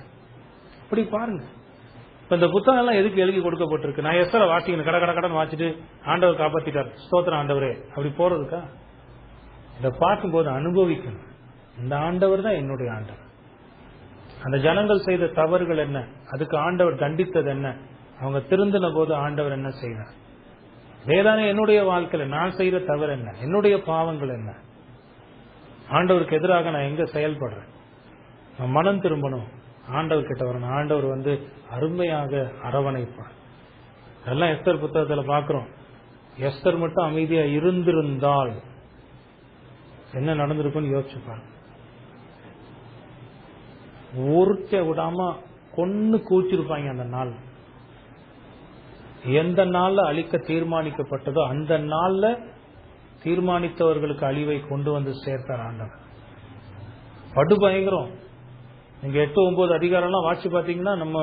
[SPEAKER 1] இப்படி பாருங்க. இப்ப இந்த புத்தகம் எல்லாம் எதுக்கு எழுதி கொடுக்கப்பட்டிருக்கு? நான் எஸ்ல வாசிக்கணும், கட கட கடன் வாசிட்டு ஆண்டவர் காப்பாத்திட்டார், ஸ்தோத்திரம் ஆண்டவரே அப்படி போறதுக்கா? இதை பார்க்கும்போது அனுபவிக்கணும். இந்த ஆண்டவர் தான் என்னுடைய ஆண்டவர். அந்த ஜனங்கள் செய்த தவறுகள் என்ன, அதுக்கு ஆண்டவர் தண்டித்தது என்ன, அவங்க திருந்தின போது ஆண்டவர் என்ன செய்தார், வேதானே என்னுடைய வாழ்க்கையில நான் செய்யற தவறு என்ன, என்னுடைய பாவங்கள் என்ன, ஆண்டவருக்கு எதிராக நான் எங்க செயல்படுறேன், நான் மனம் திரும்பணும், ஆண்டவர் கிட்ட வரணும். ஆண்டவர் அருமையாக அரவணைப்பார். எல்லாம் எஸ்தர் புத்தகத்துல பாக்குறோம். எஸ்தர் மட்டும் அமைதியா இருந்திருந்தால் என்ன நடந்திருக்கும்னு யோசிச்சு பாருங்க. ஒருத்த விடாம கொன்னு கூச்சிருப்பாங்க. அந்த நாள் எந்த நாள்ல அழிக்க தீர்மானிக்கப்பட்டதோ அந்த நாள்ல தீர்மானித்தவர்களுக்கு அழிவை கொண்டு வந்து சேர்த்தார் ஆண்டவர். படுபயங்கரம். நீங்க 8-9 அதிகாரம்லாம் வாட்சி பாத்தீங்கன்னா நம்ம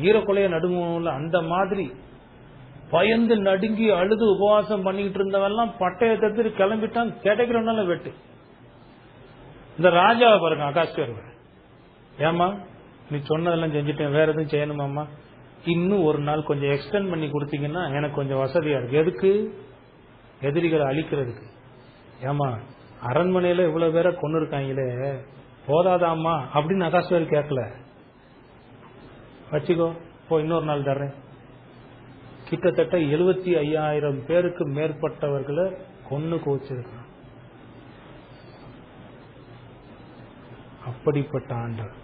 [SPEAKER 1] ஈரக்கொலைய நடுங்குவோம்ல, அந்த மாதிரி பயந்து நடுங்கி அழுது உபவாசம் பண்ணிட்டு இருந்தவெல்லாம் பட்டைய தடுத்து கிளம்பிட்டான். கிடைக்கிறனால வெட்டு. இந்த ராஜாவை பாருங்க, அகாஸ்வேர், ஏமா நீ சொன்னதெல்லாம் செஞ்சுட்டேன், வேற எதுவும் செய்யணுமாமா, இன்னும் ஒரு நாள் கொஞ்சம் எக்ஸ்டெண்ட் பண்ணி கொடுத்தீங்கன்னா எனக்கு கொஞ்சம் வசதியா இருக்கு. எதுக்கு? எதிரிகளை அழிக்கிறதுக்கு. ஏமா அரண்மனையில இவ்வளவு பேரை கொண்டு இருக்காங்களே, போதாதாமா அப்படின்னு அகாஸ்வேர் கேட்கல. வச்சுக்கோ போ, இன்னொரு நாள் தர்றேன். கிட்டத்தட்ட 75,000 பேருக்கு மேற்பட்டவர்களை கொன்னு கோச்சிருக்கான். அப்படிப்பட்ட ஆண்டவர்.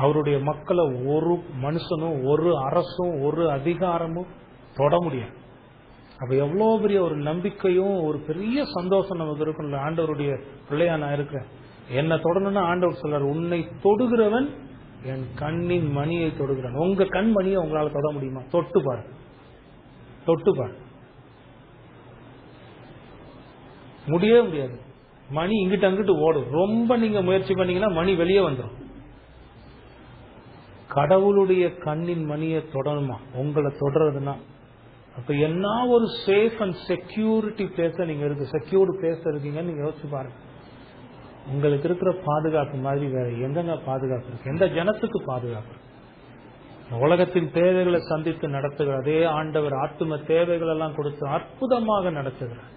[SPEAKER 1] அவருடைய மக்களை ஒரு மனுஷனும் ஒரு அரசும் ஒரு அதிகாரமும் தொட முடியாது. அப்ப எவ்வளவு பெரிய ஒரு நம்பிக்கையும் ஒரு பெரிய சந்தோஷம் நமக்கு இருக்கும். ஆண்டவருடைய பிள்ளையா நான் இருக்கிறேன், என்ன தொடணும்னா ஆண்டவர் சொல்றாரு, உன்னை தொடுகிறவன் என் கண்ணின் மணியை தொடுகிறான். உங்க கண் மணியை உங்களால தொட முடியுமா? தொட்டு பாரு, தொட்டு பாரு. முடியவே முடியாது. மணி இங்கிட்ட அங்கிட்டு ஓடும். ரொம்ப நீங்க முயற்சி பண்ணீங்கன்னா மணி வெளியே வந்துடும். கடவுளுடைய கண்ணின் மணியை தொடணுமா? உங்களை தொடறதுன்னா அப்ப என்ன ஒரு சேஃப் அண்ட் செக்யூரிட்டி பிளேஸ் நீங்க இருக்கு, செக்யூர்டு பிளேஸ் இருக்கீங்கன்னு நீங்க யோசிச்சு பாருங்க. உங்களுக்கு இருக்கிற பாதுகாப்பு மாதிரி வேற எங்கங்க பாதுகாப்பு இருக்கு? எந்த ஜனத்துக்கு பாதுகாப்பு இருக்கு? உலகத்தின் தேவைகளை சந்தித்து நடத்துகிற அதே ஆண்டவர் ஆத்தும தேவைகள் எல்லாம் கொடுத்து அற்புதமாக நடத்துகிறார்.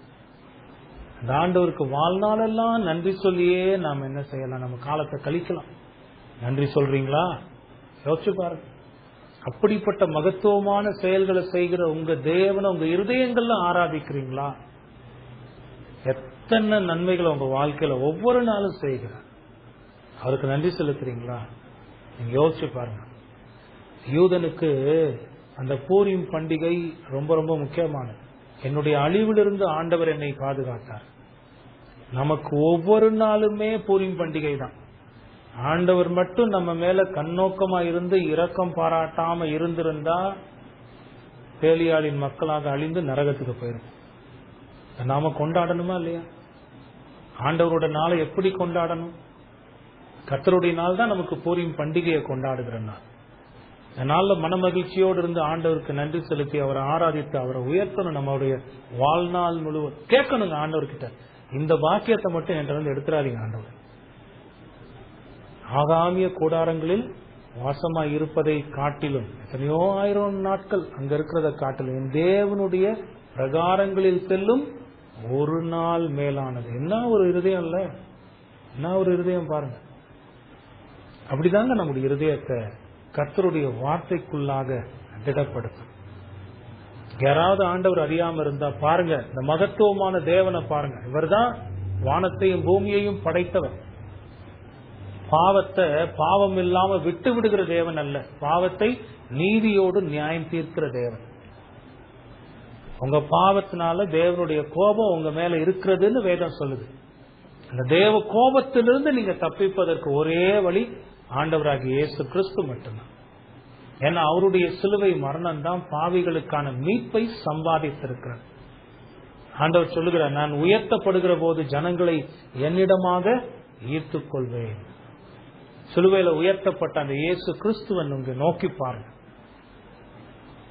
[SPEAKER 1] அந்த ஆண்டவருக்கு வாழ்நாளெல்லாம் நன்றி சொல்லியே நாம் என்ன செய்யலாம்? நம்ம காலத்தை கழிக்கலாம். நன்றி சொல்றீங்களா? யோசிச்சு பாருங்க. அப்படிப்பட்ட மகத்துவமான செயல்களை செய்கிற உங்க தேவனை உங்க இருதயங்கள்ல ஆராதிக்கிறீங்களா? எத்தனை நன்மைகளை உங்க வாழ்க்கையில ஒவ்வொரு நாளும் செய்கிறார். அவருக்கு நன்றி செலுத்துறீங்களா? நீங்க யோசிச்சு பாருங்க. யூதனுக்கு அந்த பூரீம் பண்டிகை ரொம்ப ரொம்ப முக்கியமானது. என்னுடைய அழிவிலிருந்து ஆண்டவர் என்னை பாதுகாத்தார். நமக்கு ஒவ்வொரு நாளுமே பூரீம் பண்டிகை தான். ஆண்டவர் மட்டும் நம்ம மேல கண்ணோக்கமா இருந்து இரக்கம் பாராட்டாம இருந்திருந்தா பேலியாளின் மக்களாக அழிந்து நரகத்துக்கு போயிரும். நாம கொண்டாடணுமா இல்லையா? ஆண்டவரோட நாளை எப்படி கொண்டாடணும்? கர்த்தருடைய நாள் தான் நமக்கு பூரீம் பண்டிகையை கொண்டாடுகிற நாள். இந்த நாள்ல மன மகிழ்ச்சியோடு இருந்து ஆண்டவருக்கு நன்றி செலுத்தி அவரை ஆராதித்து அவரை உயர்த்தணும். நம்மளுடைய வாழ்நாள் முழுவதும் கேட்கணுங்க ஆண்டவர்கிட்ட, இந்த பாக்கியத்தை மட்டும் என்கிட்ட எடுத்துறாதீங்க ஆண்டவர். ஆகாமிய கூடாரங்களில் வாசமாய் இருப்பதை காட்டிலும், எத்தனையோ 1000 நாட்கள் அங்க இருக்கிறத காட்டிலும் என் தேவனுடைய பிரகாரங்களில் செல்லும் ஒரு நாள் மேலானது. என்ன ஒரு இருதயம் இல்ல, என்ன ஒரு இருதயம் பாருங்க. அப்படிதாங்க நம்முடைய இருதயத்தை கர்த்தருடைய வார்த்தைக்குள்ளாக திடப்படுத்தும். யாராவது ஆண்டவர் அறியாம இருந்தா பாருங்க, இந்த மகத்துவமான தேவனை பாருங்க. இவர்தான் வானத்தையும் பூமியையும் படைத்தவர். பாவத்தை பாவம் இல்லாம விட்டு விடுகிற தேவன் அல்ல, பாவத்தை நீதியோடு நியாயம் தீர்க்கிற தேவன். உங்க பாவத்தினால தேவனுடைய கோபம் உங்க மேல இருக்கிறதுன்னு வேதம் சொல்லுது. அந்த தேவ கோபத்திலிருந்து நீங்க தப்பிப்பதற்கு ஒரே வழி ஆண்டவராகிய இயேசு கிறிஸ்து மட்டும்தான். ஏன்னா அவருடைய சிலுவை மரணம் தான் பாவிகளுக்கான மீட்பை சம்பாதித்திருக்கிறார். ஆண்டவர் சொல்லுகிறார், நான் உயர்த்தப்படுகிற போது ஜனங்களை என்னிடமாக ஈர்த்துக் கொள்வேன். சிலுவையில உயர்த்தப்பட்ட அந்த இயேசு கிறிஸ்துவன் உங்க நோக்கி பாருங்க.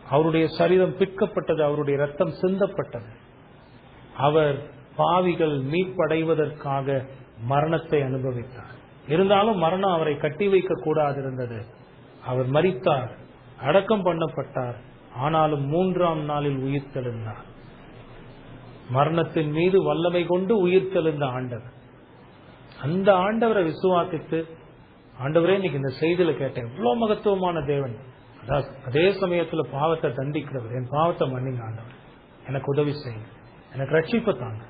[SPEAKER 1] அவருடைய சரீரம் பிற்கப்பட்டது, அவருடைய ரத்தம் சிந்தப்பட்டது. அவர் பாவிகள் மீட்படைவதற்காக மரணத்தை அனுபவித்தார். இருந்தாலும் மரணம் அவரை கட்டி வைக்க கூடாது இருந்தது. அவர் மரித்தார், அடக்கம் பண்ணப்பட்டார். ஆனாலும் 3ஆம் நாளில் உயிர்த்தெழுந்தார். மரணத்தின் மீது வல்லமை கொண்டு உயிர்த்தெழுந்த ஆண்டவர். அந்த ஆண்டவரை விசுவாசித்து, ஆண்டவரே இன்னைக்கு இந்த செய்தியில கேட்டேன், இவ்வளவு மகத்துவமான தேவன், அதே சமயத்துல பாவத்தை தண்டிக்கிறவர், என் பாவத்தை மன்னிங்க ஆண்டவர், எனக்கு உதவி செய்யுங்க, எனக்கு ரட்சிப்பு தாங்க,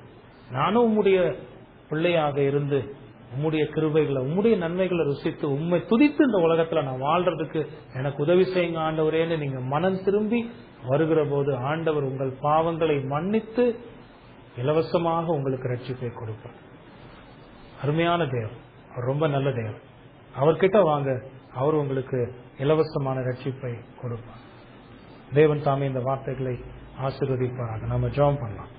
[SPEAKER 1] நானும் உம்முடைய பிள்ளையாக இருந்து உம்முடைய கிருபைகளை உம்முடைய நன்மைகளை ருசித்து உம்மை துதித்து இந்த உலகத்துல நான் வாழ்றதுக்கு எனக்கு உதவி செய்யுங்க ஆண்டவரேன்னு நீங்க மனம் திரும்பி வருகிற போது ஆண்டவர் உங்கள் பாவங்களை மன்னித்து இலவசமாக உங்களுக்கு ரட்சிப்பை கொடுப்பார். அருமையான தேவன், அவர் ரொம்ப நல்ல தேவன். அவர்கிட்ட வாங்க, அவர் உங்களுக்கு இலவசமான ரட்சிப்பை கொடுப்பார். தேவன் தாமே இந்த வார்த்தைகளை ஆசீர்வதிப்பாராக. நம்ம ஜெபம் பண்ணலாம்.